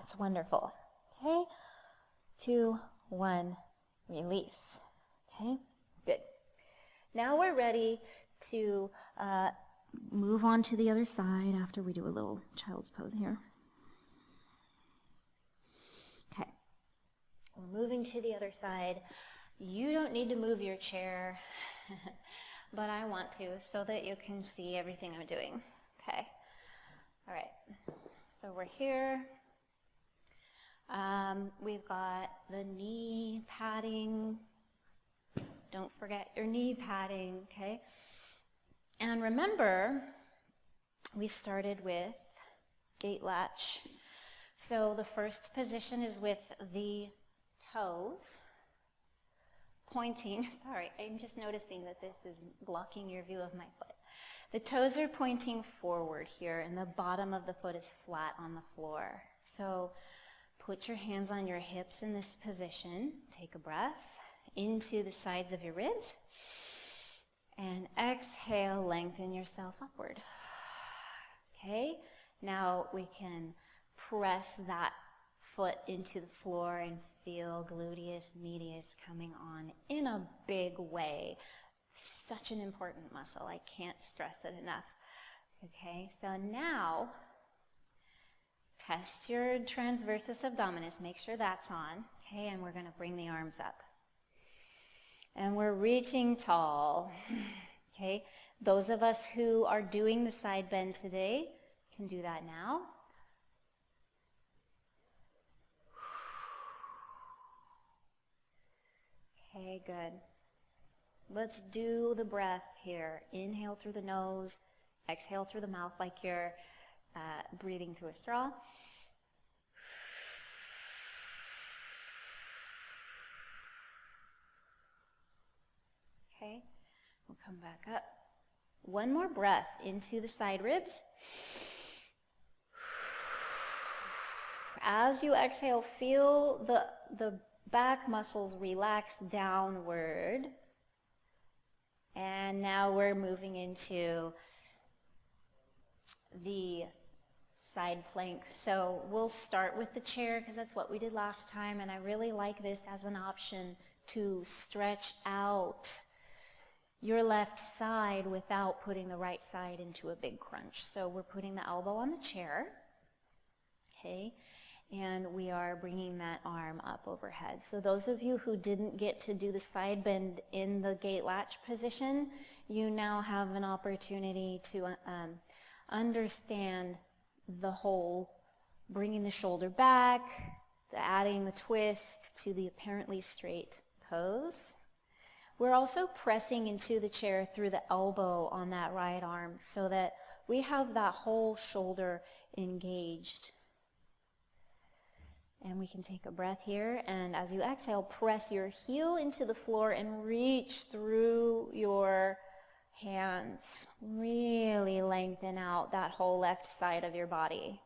It's wonderful. Okay, 2, 1, release. Okay, good. Now we're ready to move on to the other side after we do a little child's pose here. Okay, we're moving to the other side. You don't need to move your chair, but I want to so that you can see everything I'm doing. Okay, all right, so we're here. We've got the knee padding. Don't forget your knee padding, okay? And remember, we started with gate latch. So the first position is with the toes pointing. Sorry, I'm just noticing that this is blocking your view of my foot. The toes are pointing forward here, and the bottom of the foot is flat on the floor. So put your hands on your hips in this position. Take a breath into the sides of your ribs. And exhale, lengthen yourself upward. Okay, now we can press that foot into the floor and feel gluteus medius coming on in a big way. Such an important muscle. I can't stress it enough. Okay, so now test your transversus abdominis. Make sure that's on. Okay, and we're going to bring the arms up. And we're reaching tall. Okay, those of us who are doing the side bend today can do that now. Okay, good. Let's do the breath here. Inhale through the nose, exhale through the mouth like you're breathing through a straw. Okay, we'll come back up. One more breath into the side ribs. As you exhale, feel the back muscles relax downward. And now we're moving into the side plank. So we'll start with the chair because that's what we did last time, and I really like this as an option to stretch out your left side without putting the right side into a big crunch. So we're putting the elbow on the chair, okay, and we are bringing that arm up overhead. So those of you who didn't get to do the side bend in the gate latch position, you now have an opportunity to understand the whole bringing the shoulder back, adding the twist to the apparently straight pose. We're also pressing into the chair through the elbow on that right arm so that we have that whole shoulder engaged. And we can take a breath here, and as you exhale, press your heel into the floor and reach through your hands. Really lengthen out that whole left side of your body.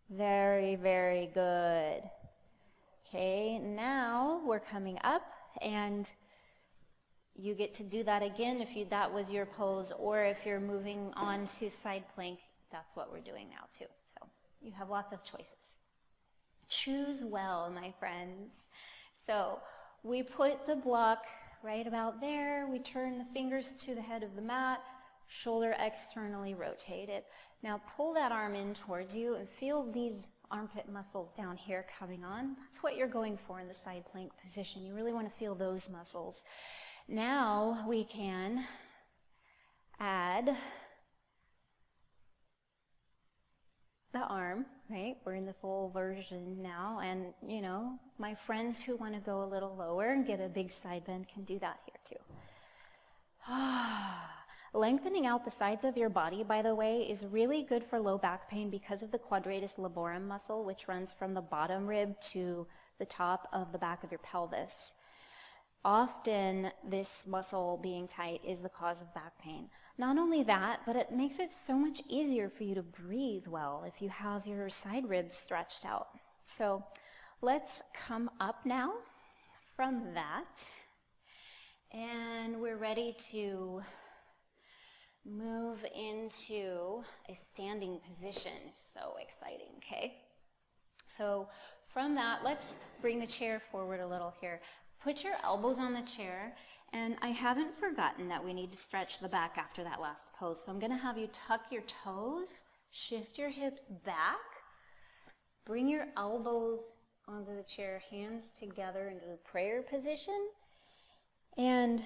Very, very good. Okay, now we're coming up, and you get to do that again if that was your pose, or if you're moving on to side plank, that's what we're doing now too. So you have lots of choices. Choose well, my friends. So we put the block right about there. We turn the fingers to the head of the mat, shoulder externally rotated. Now pull that arm in towards you and feel these armpit muscles down here coming on. That's what you're going for in the side plank position. You really want to feel those muscles. Now we can add the arm, right? We're in the full version now. And, you know, my friends who want to go a little lower and get a big side bend can do that here too. Lengthening out the sides of your body, by the way, is really good for low back pain because of the quadratus laborum muscle, which runs from the bottom rib to the top of the back of your pelvis. Often, this muscle being tight is the cause of back pain. Not only that, but it makes it so much easier for you to breathe well if you have your side ribs stretched out. So let's come up now from that. And we're ready to move into a standing position. So exciting, okay? So from that, let's bring the chair forward a little here. Put your elbows on the chair, and I haven't forgotten that we need to stretch the back after that last pose. So I'm going to have you tuck your toes, shift your hips back, bring your elbows onto the chair, hands together into the prayer position, and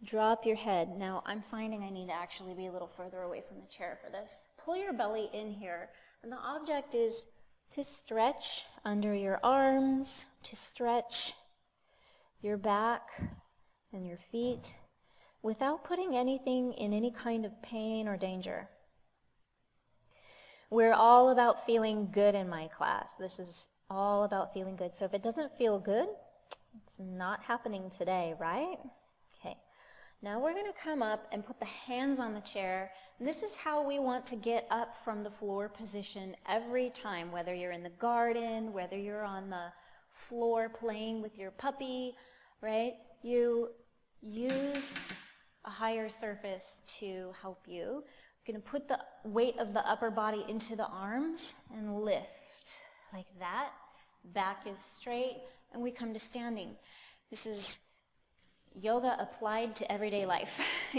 drop your head. Now, I'm finding I need to actually be a little further away from the chair for this. Pull your belly in here, and the object is to stretch under your arms, to stretch your back and your feet without putting anything in any kind of pain or danger. We're all about feeling good in my class. This is all about feeling good. So if it doesn't feel good, it's not happening today, right? Okay. Now we're going to come up and put the hands on the chair. This is how we want to get up from the floor position every time, whether you're in the garden, whether you're on the floor playing with your puppy, right? You use a higher surface to help you. You're going to put the weight of the upper body into the arms and lift like that. Back is straight, and we come to standing. This is yoga applied to everyday life.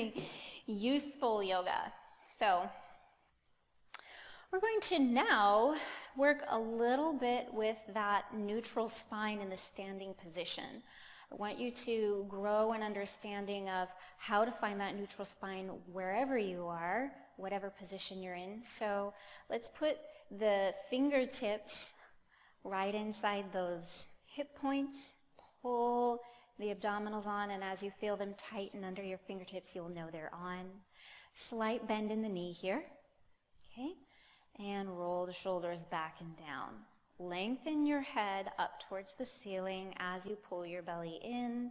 Useful yoga. So we're going to now work a little bit with that neutral spine in the standing position. I want you to grow an understanding of how to find that neutral spine wherever you are, whatever position you're in. So let's put the fingertips right inside those hip points. Pull the abdominals on, and as you feel them tighten under your fingertips, you'll know they're on. Slight bend in the knee here. Okay? And roll the shoulders back and down. Lengthen your head up towards the ceiling as you pull your belly in.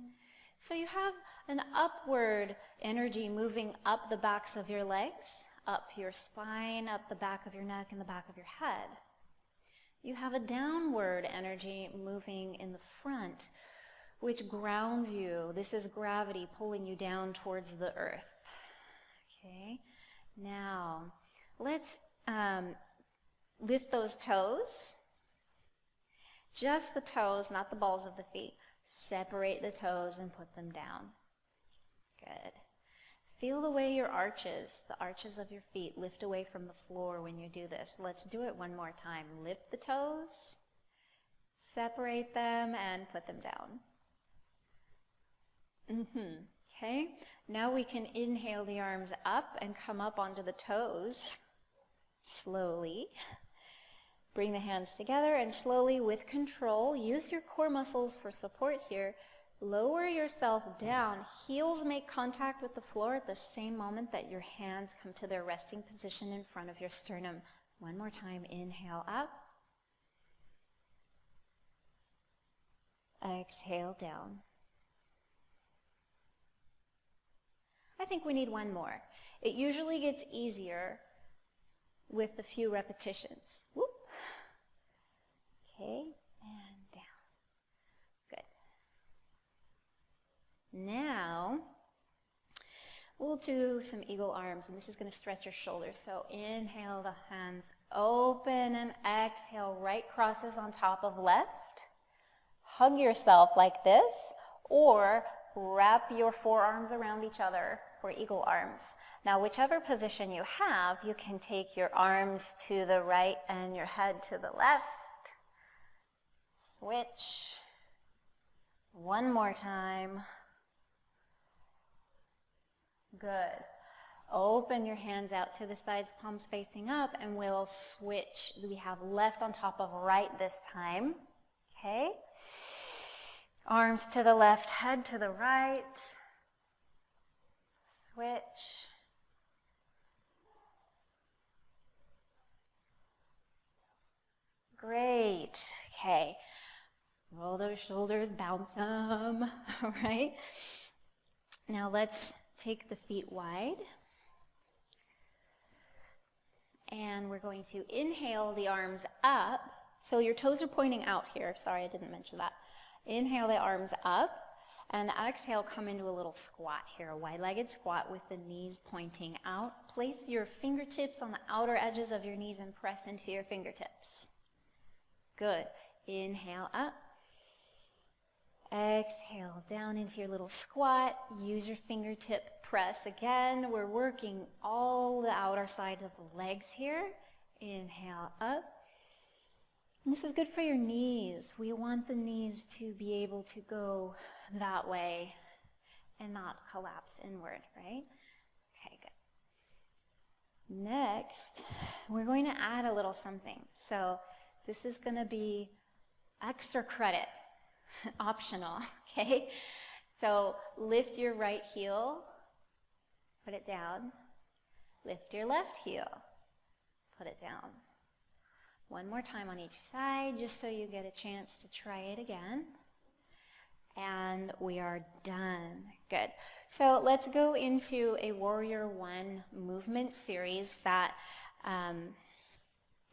So you have an upward energy moving up the backs of your legs, up your spine, up the back of your neck, and the back of your head. You have a downward energy moving in the front, which grounds you. This is gravity pulling you down towards the earth. Okay? Now, let's lift those toes. Just the toes, not the balls of the feet. Separate the toes and put them down. Good. Feel the way your arches, the arches of your feet, lift away from the floor when you do this. Let's do it one more time. Lift the toes, separate them, and put them down. Okay. Now we can inhale the arms up and come up onto the toes slowly. Bring the hands together and slowly, with control, use your core muscles for support here. Lower yourself down. Heels make contact with the floor at the same moment that your hands come to their resting position in front of your sternum. One more time. Inhale up. Exhale down. I think we need one more. It usually gets easier with a few repetitions. Whoop. Okay, and down. Good. Now, we'll do some eagle arms, and this is going to stretch your shoulders. So inhale, the hands open, and exhale, right crosses on top of left. Hug yourself like this, or wrap your forearms around each other for eagle arms. Now, whichever position you have, you can take your arms to the right and your head to the left. Switch. One more time. Good. Open your hands out to the sides, palms facing up, and we'll switch. We have left on top of right this time. Okay? Arms to the left, head to the right. Switch. Great. Okay. Roll those shoulders, bounce them. All right. Now let's take the feet wide. And we're going to inhale the arms up. So your toes are pointing out here. Sorry, I didn't mention that. Inhale the arms up. And exhale, come into a little squat here, a wide-legged squat with the knees pointing out. Place your fingertips on the outer edges of your knees and press into your fingertips. Good. Inhale up. Exhale down into your little squat. Use your fingertip press again. We're working all the outer sides of the legs here. Inhale up. And this is good for your knees. We want the knees to be able to go that way and not collapse inward, right? Okay, good. Next, we're going to add a little something. So this is going to be extra credit, optional, okay? So lift your right heel, put it down. Lift your left heel, put it down. One more time on each side, just so you get a chance to try it again. And we are done. Good. So let's go into a Warrior One movement series that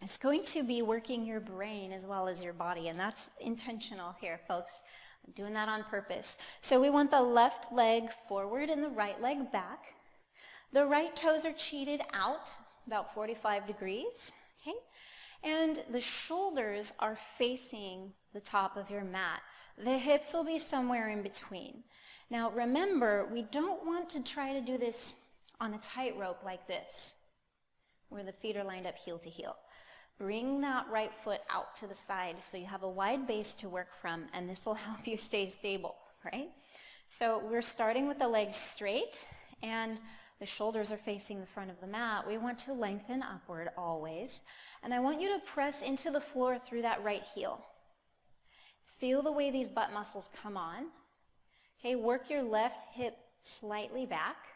is going to be working your brain as well as your body. And that's intentional here, folks. I'm doing that on purpose. So we want the left leg forward and the right leg back. The right toes are cheated out, about 45 degrees. Okay? And the shoulders are facing the top of your mat. The hips will be somewhere in between. Now remember, we don't want to try to do this on a tightrope like this, where the feet are lined up heel to heel. Bring that right foot out to the side so you have a wide base to work from, and this will help you stay stable, right? So we're starting with the legs straight, and the shoulders are facing the front of the mat. We want to lengthen upward always. And I want you to press into the floor through that right heel. Feel the way these butt muscles come on. Okay, work your left hip slightly back.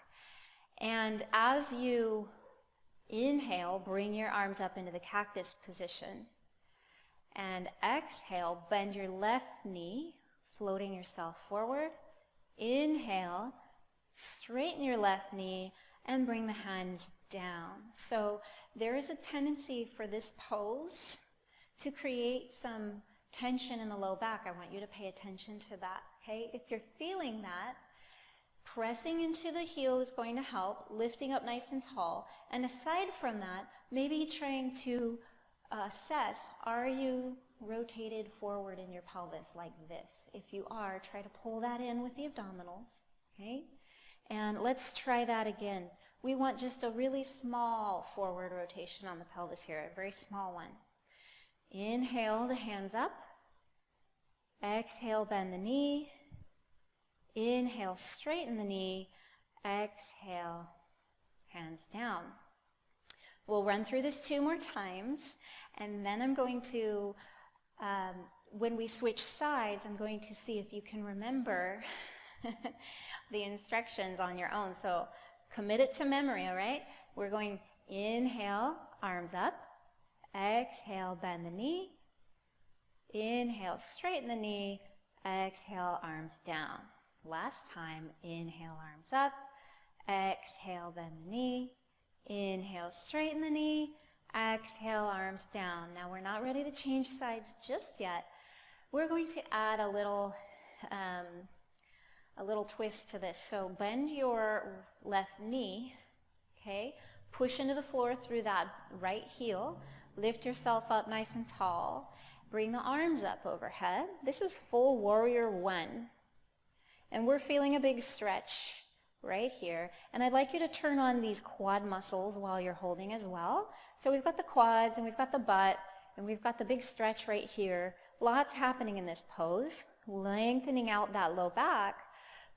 And as you inhale, bring your arms up into the cactus position. And exhale, bend your left knee, floating yourself forward. Inhale. Straighten your left knee and bring the hands down. So there is a tendency for this pose to create some tension in the low back. I want you to pay attention to that, okay? If you're feeling that, pressing into the heel is going to help, lifting up nice and tall. And aside from that, maybe trying to assess, are you rotated forward in your pelvis like this? If you are, try to pull that in with the abdominals, okay? And let's try that again. We want just a really small forward rotation on the pelvis here, a very small one. Inhale, the hands up. Exhale, bend the knee. Inhale, straighten the knee. Exhale, hands down. We'll run through this 2 more times, and then I'm going to, when we switch sides, I'm going to see if you can remember the instructions on your own. So commit it to memory, all right? We're going inhale, arms up. Exhale, bend the knee. Inhale, straighten the knee. Exhale, arms down. Last time, inhale, arms up. Exhale, bend the knee. Inhale, straighten the knee. Exhale, arms down. Now we're not ready to change sides just yet. We're going to add a little twist to this. So bend your left knee, okay? Push into the floor through that right heel. Lift yourself up nice and tall. Bring the arms up overhead. This is full Warrior One. And we're feeling a big stretch right here. And I'd like you to turn on these quad muscles while you're holding as well. So we've got the quads, and we've got the butt, and we've got the big stretch right here. Lots happening in this pose, lengthening out that low back.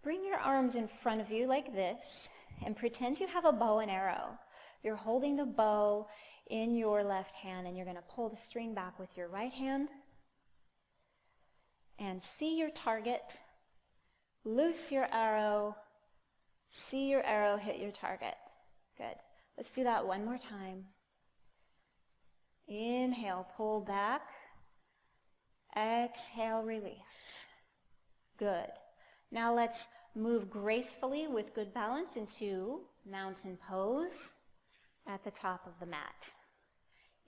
Bring your arms in front of you like this and pretend you have a bow and arrow. You're holding the bow in your left hand and you're going to pull the string back with your right hand and see your target. Loose your arrow. See your arrow hit your target. Good. Let's do that one more time. Inhale, pull back. Exhale, release. Good. Now let's move gracefully with good balance into mountain pose at the top of the mat.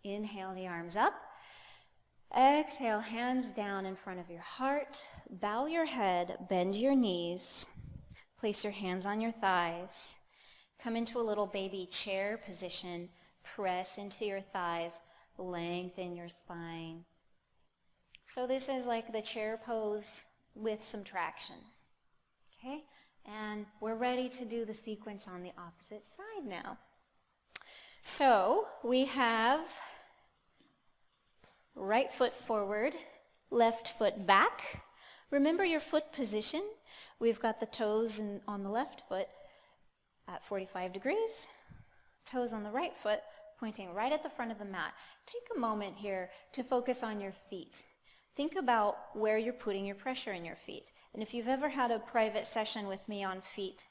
Inhale the arms up. Exhale, hands down in front of your heart. Bow your head, bend your knees. Place your hands on your thighs. Come into a little baby chair position. Press into your thighs. Lengthen your spine. So this is like the chair pose with some traction. Okay? And we're ready to do the sequence on the opposite side now. So we have right foot forward, left foot back. Remember your foot position. We've got the toes on the left foot at 45 degrees. Toes on the right foot pointing right at the front of the mat. Take a moment here to focus on your feet. Think about where you're putting your pressure in your feet. And if you've ever had a private session with me on feet,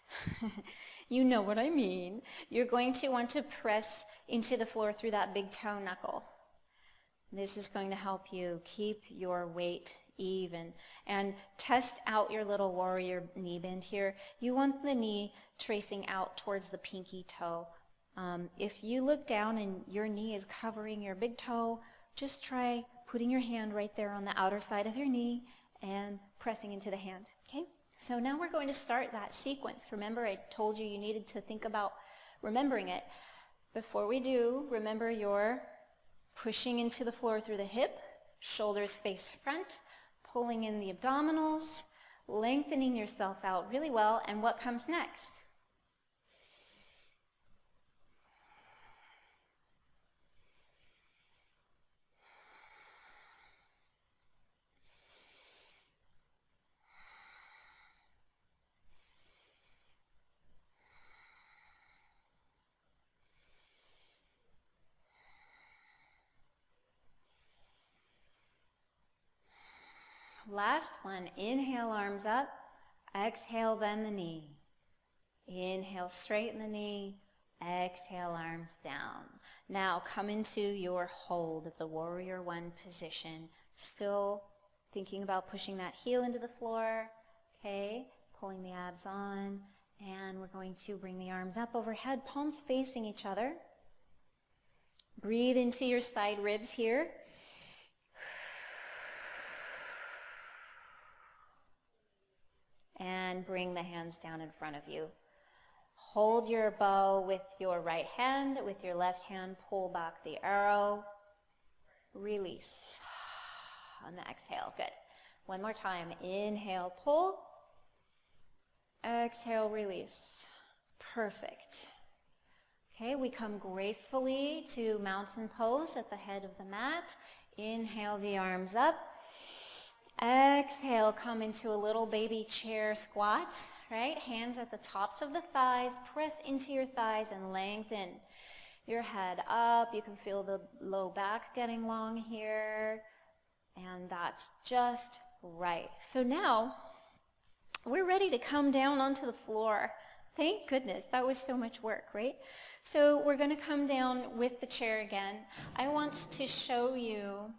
you know what I mean. You're going to want to press into the floor through that big toe knuckle. This is going to help you keep your weight even. And test out your little warrior knee bend here. You want the knee tracing out towards the pinky toe. If you look down and your knee is covering your big toe, just try putting your hand right there on the outer side of your knee and pressing into the hand. Okay? So now we're going to start that sequence. Remember, I told you needed to think about remembering it. Before we do, remember you're pushing into the floor through the hip, shoulders face front, pulling in the abdominals, lengthening yourself out really well. And what comes next? Last one, inhale, arms up. Exhale, bend the knee. Inhale, straighten the knee. Exhale, arms down. Now come into your hold of the warrior one position. Still thinking about pushing that heel into the floor. Okay, pulling the abs on. And we're going to bring the arms up overhead, palms facing each other. Breathe into your side ribs here. And bring the hands down in front of you. Hold your bow with your right hand. With your left hand, pull back the arrow. Release on the exhale. Good. One more time. Inhale, pull. Exhale, release. Perfect. Okay, we come gracefully to mountain pose at the head of the mat. Inhale the arms up. Exhale, come into a little baby chair squat, right? Hands at the tops of the thighs. Press into your thighs and lengthen your head up. You can feel the low back getting long here. And that's just right. So now we're ready to come down onto the floor. Thank goodness. That was so much work, right? So we're going to come down with the chair again. I want to show you.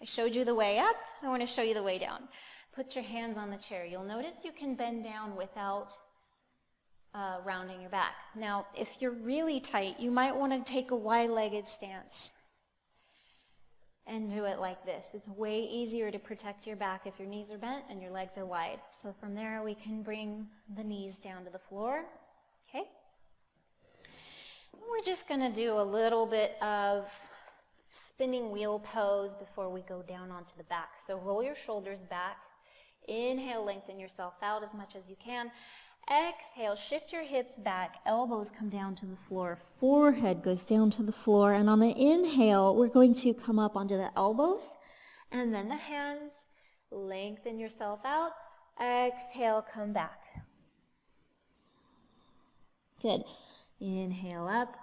I showed you the way up. I want to show you the way down. Put your hands on the chair. You'll notice you can bend down without rounding your back. Now, if you're really tight, you might want to take a wide-legged stance and do it like this. It's way easier to protect your back if your knees are bent and your legs are wide. So from there, we can bring the knees down to the floor. Okay? We're just going to do a little bit of spinning wheel pose before we go down onto the back. So roll your shoulders back. Inhale, lengthen yourself out as much as you can. Exhale, shift your hips back. Elbows come down to the floor. Forehead goes down to the floor. And on the inhale, we're going to come up onto the elbows. And then the hands. Lengthen yourself out. Exhale, come back. Good. Inhale up.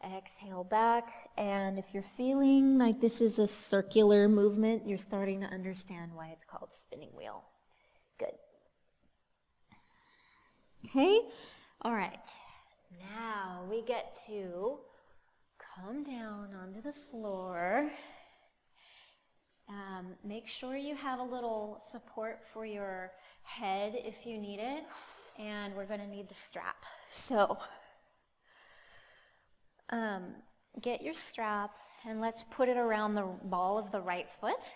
Exhale back. And if you're feeling like this is a circular movement, you're starting to understand why it's called spinning wheel. Good. Okay. All right. Now we get to come down onto the floor. Make sure you have a little support for your head if you need it, and we're going to need the strap. So get your strap and let's put it around the ball of the right foot.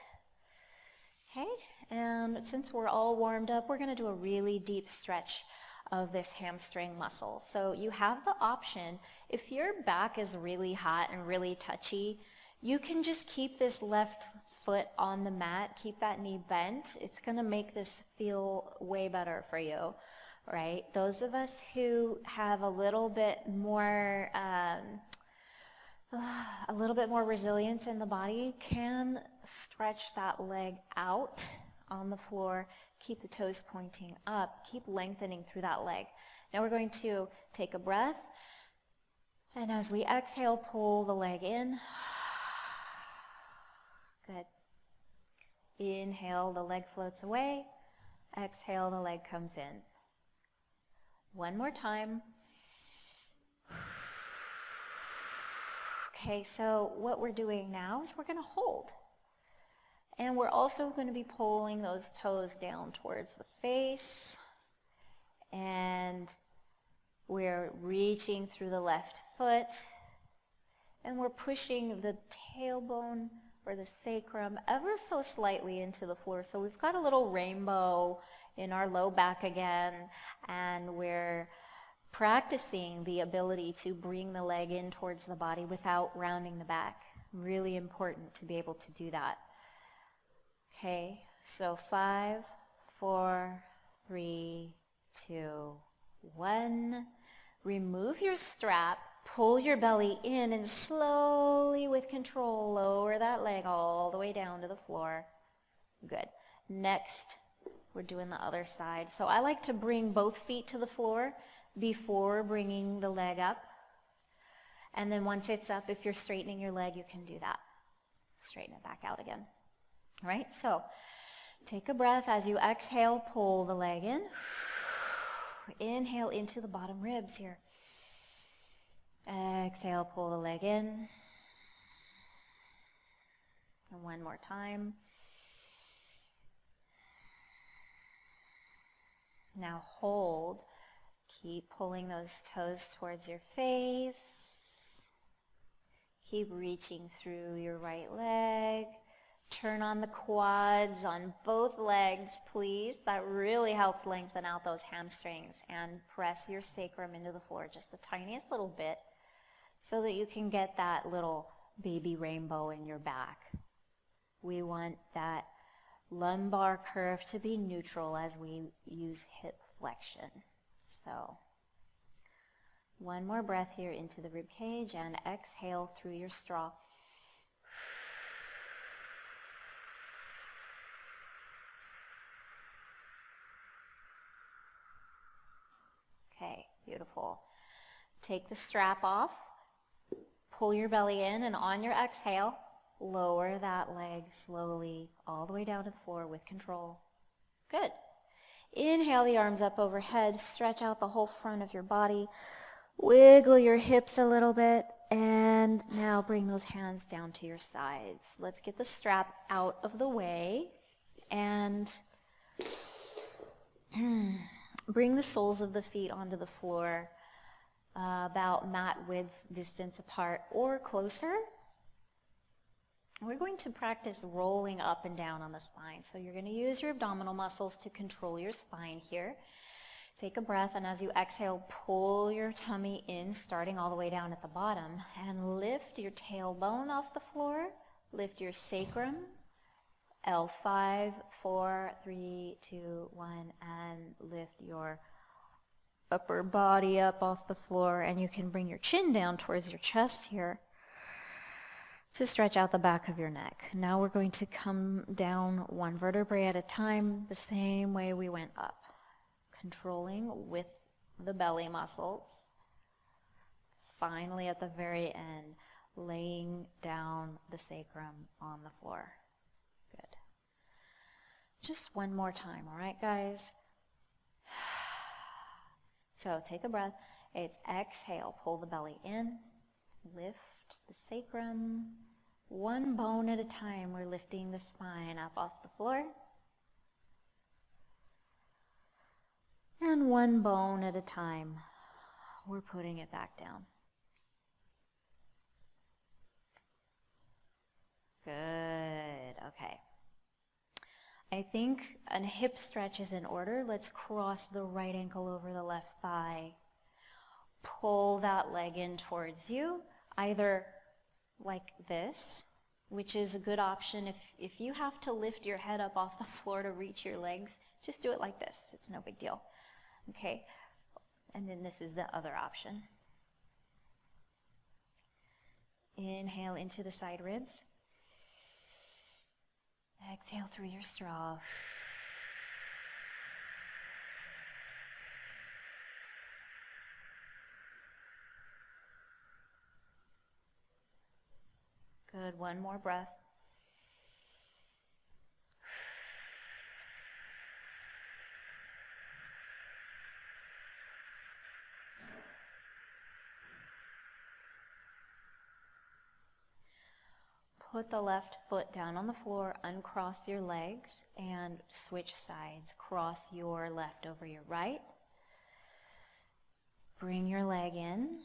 Okay, and since we're all warmed up, we're going to do a really deep stretch of this hamstring muscle. So you have the option, if your back is really hot and really touchy, you can just keep this left foot on the mat, keep that knee bent. It's going to make this feel way better for you, right? Those of us who have a little bit more resilience in the body can stretch that leg out on the floor, keep the toes pointing up, keep lengthening through that leg. Now we're going to take a breath, and as we exhale, pull the leg in. Good. Inhale, the leg floats away. Exhale, the leg comes in. One more time. Okay, so what we're doing now is we're going to hold. And we're also going to be pulling those toes down towards the face. And we're reaching through the left foot. And we're pushing the tailbone or the sacrum ever so slightly into the floor. So we've got a little rainbow in our low back again, and we're practicing the ability to bring the leg in towards the body without rounding the back. Really important to be able to do that. Okay, so 5, 4, 3, 2, 1. Remove your strap. Pull your belly in and slowly, with control, lower that leg all the way down to the floor. Good. Next, we're doing the other side. So I like to bring both feet to the floor before bringing the leg up. And then once it's up, if you're straightening your leg, you can do that. Straighten it back out again. All right, so take a breath. As you exhale, pull the leg in. Inhale into the bottom ribs here. Exhale, pull the leg in. And one more time. Now hold. Keep pulling those toes towards your face. Keep reaching through your right leg. Turn on the quads on both legs, please. That really helps lengthen out those hamstrings, and press your sacrum into the floor just the tiniest little bit so that you can get that little baby rainbow in your back. We want that lumbar curve to be neutral as we use hip flexion. So one more breath here into the rib cage, and exhale through your straw. Okay, beautiful. Take the strap off, pull your belly in, and on your exhale, lower that leg slowly all the way down to the floor with control. Good. Inhale the arms up overhead, stretch out the whole front of your body, wiggle your hips a little bit, and now bring those hands down to your sides. Let's get the strap out of the way and bring the soles of the feet onto the floor about mat width distance apart or closer. We're going to practice rolling up and down on the spine. So you're going to use your abdominal muscles to control your spine here. Take a breath, and as you exhale, pull your tummy in, starting all the way down at the bottom, and lift your tailbone off the floor. Lift your sacrum. L5, 4, 3, 2, 1, and lift your upper body up off the floor, and you can bring your chin down towards your chest here. to stretch out the back of your neck. Now we're going to come down one vertebrae at a time, the same way we went up, controlling with the belly muscles. Finally, at the very end, laying down the sacrum on the floor. Good. Just one more time, all right, guys? So take a breath. It's exhale, pull the belly in, lift the sacrum. One bone at a time, we're lifting the spine up off the floor. And one bone at a time, we're putting it back down. Good, okay. I think a hip stretch is in order. Let's cross the right ankle over the left thigh. Pull that leg in towards you, either like this, which is a good option. If you have to lift your head up off the floor to reach your legs, just do it like this. It's no big deal. Okay, and then this is the other option. Inhale into the side ribs. Exhale through your straw. Good, one more breath. Put the left foot down on the floor, uncross your legs, and switch sides. Cross your left over your right. Bring your leg in.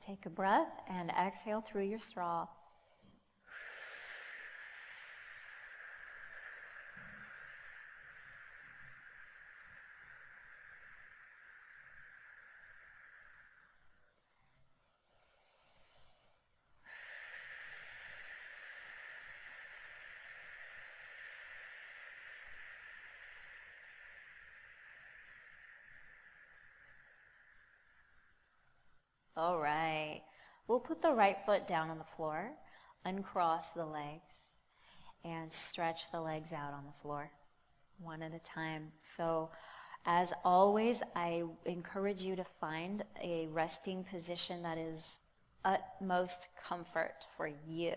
Take a breath and exhale through your straw. All right, we'll put the right foot down on the floor, uncross the legs, and stretch the legs out on the floor, one at a time. So, as always, I encourage you to find a resting position that is utmost comfort for you.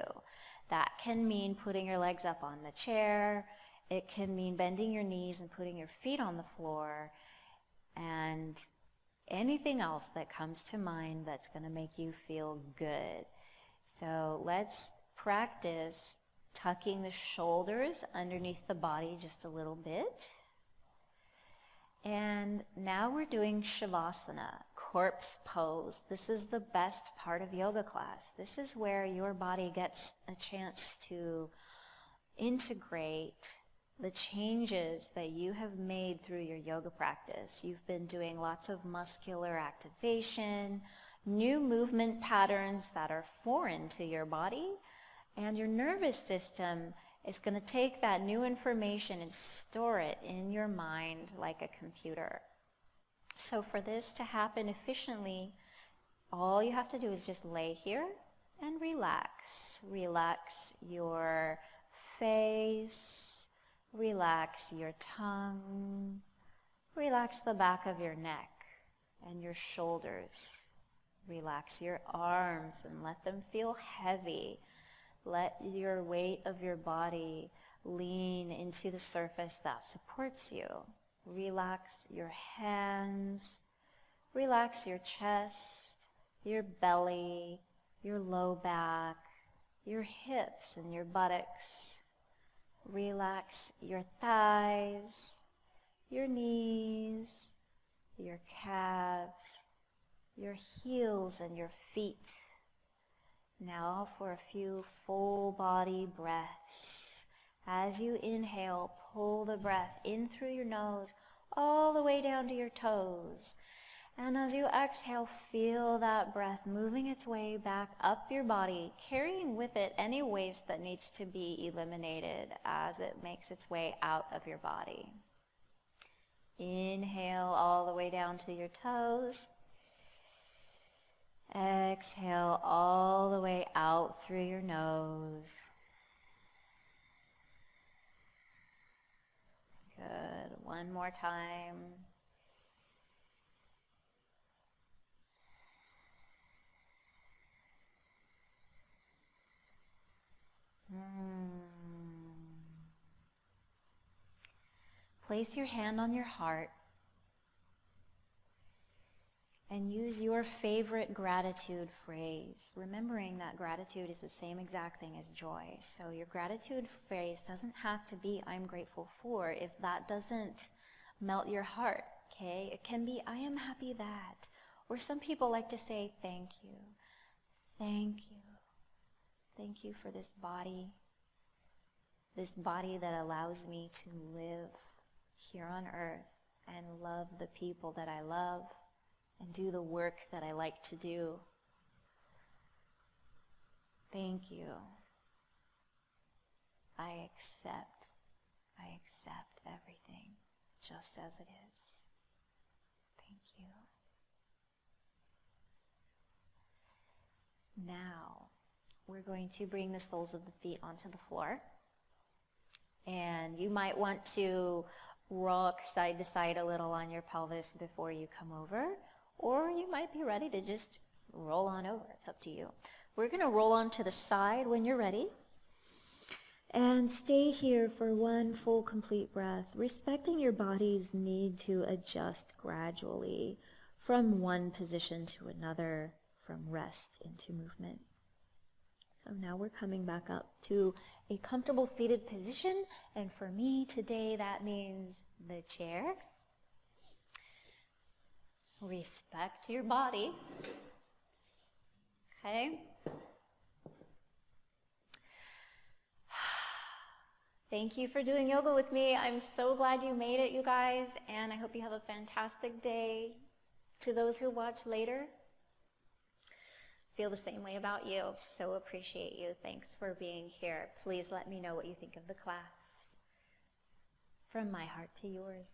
That can mean putting your legs up on the chair. It can mean bending your knees and putting your feet on the floor, and anything else that comes to mind that's going to make you feel good. So let's practice tucking the shoulders underneath the body just a little bit. And now we're doing Shavasana, corpse pose. This is the best part of yoga class. This is where your body gets a chance to integrate the changes that you have made through your yoga practice. You've been doing lots of muscular activation, new movement patterns that are foreign to your body, and your nervous system is going to take that new information and store it in your mind like a computer. So for this to happen efficiently, all you have to do is just lay here and relax. Relax your face, relax your tongue, relax the back of your neck and your shoulders. Relax your arms and let them feel heavy. Let your weight of your body lean into the surface that supports you. Relax your hands. Relax your chest, your belly, your low back, your hips and your buttocks. Relax your thighs, your knees, your calves, your heels and your feet. Now for a few full body breaths. As you inhale, pull the breath in through your nose all the way down to your toes. And as you exhale, feel that breath moving its way back up your body, carrying with it any waste that needs to be eliminated as it makes its way out of your body. Inhale all the way down to your toes. Exhale all the way out through your nose. Good. One more time. Place your hand on your heart and use your favorite gratitude phrase, remembering that gratitude is the same exact thing as joy. So your gratitude phrase doesn't have to be "I'm grateful for" if that doesn't melt your heart, okay? It can be "I am happy that," or some people like to say "thank you, thank you, thank you for this body that allows me to live here on earth and love the people that I love and do the work that I like to do. Thank you. I accept everything just as it is. Thank you. Now, we're going to bring the soles of the feet onto the floor. And you might want to rock side to side a little on your pelvis before you come over, or you might be ready to just roll on over. It's up to you. We're going to roll on to the side when you're ready. And stay here for one full complete breath, respecting your body's need to adjust gradually from one position to another, from rest into movement. So now we're coming back up to a comfortable seated position, and for me today that means the chair. Respect your body. Okay? Thank you for doing yoga with me. I'm so glad you made it, you guys, and I hope you have a fantastic day. To those who watch later, feel the same way about you. So appreciate you. Thanks for being here. Please let me know what you think of the class. From my heart to yours.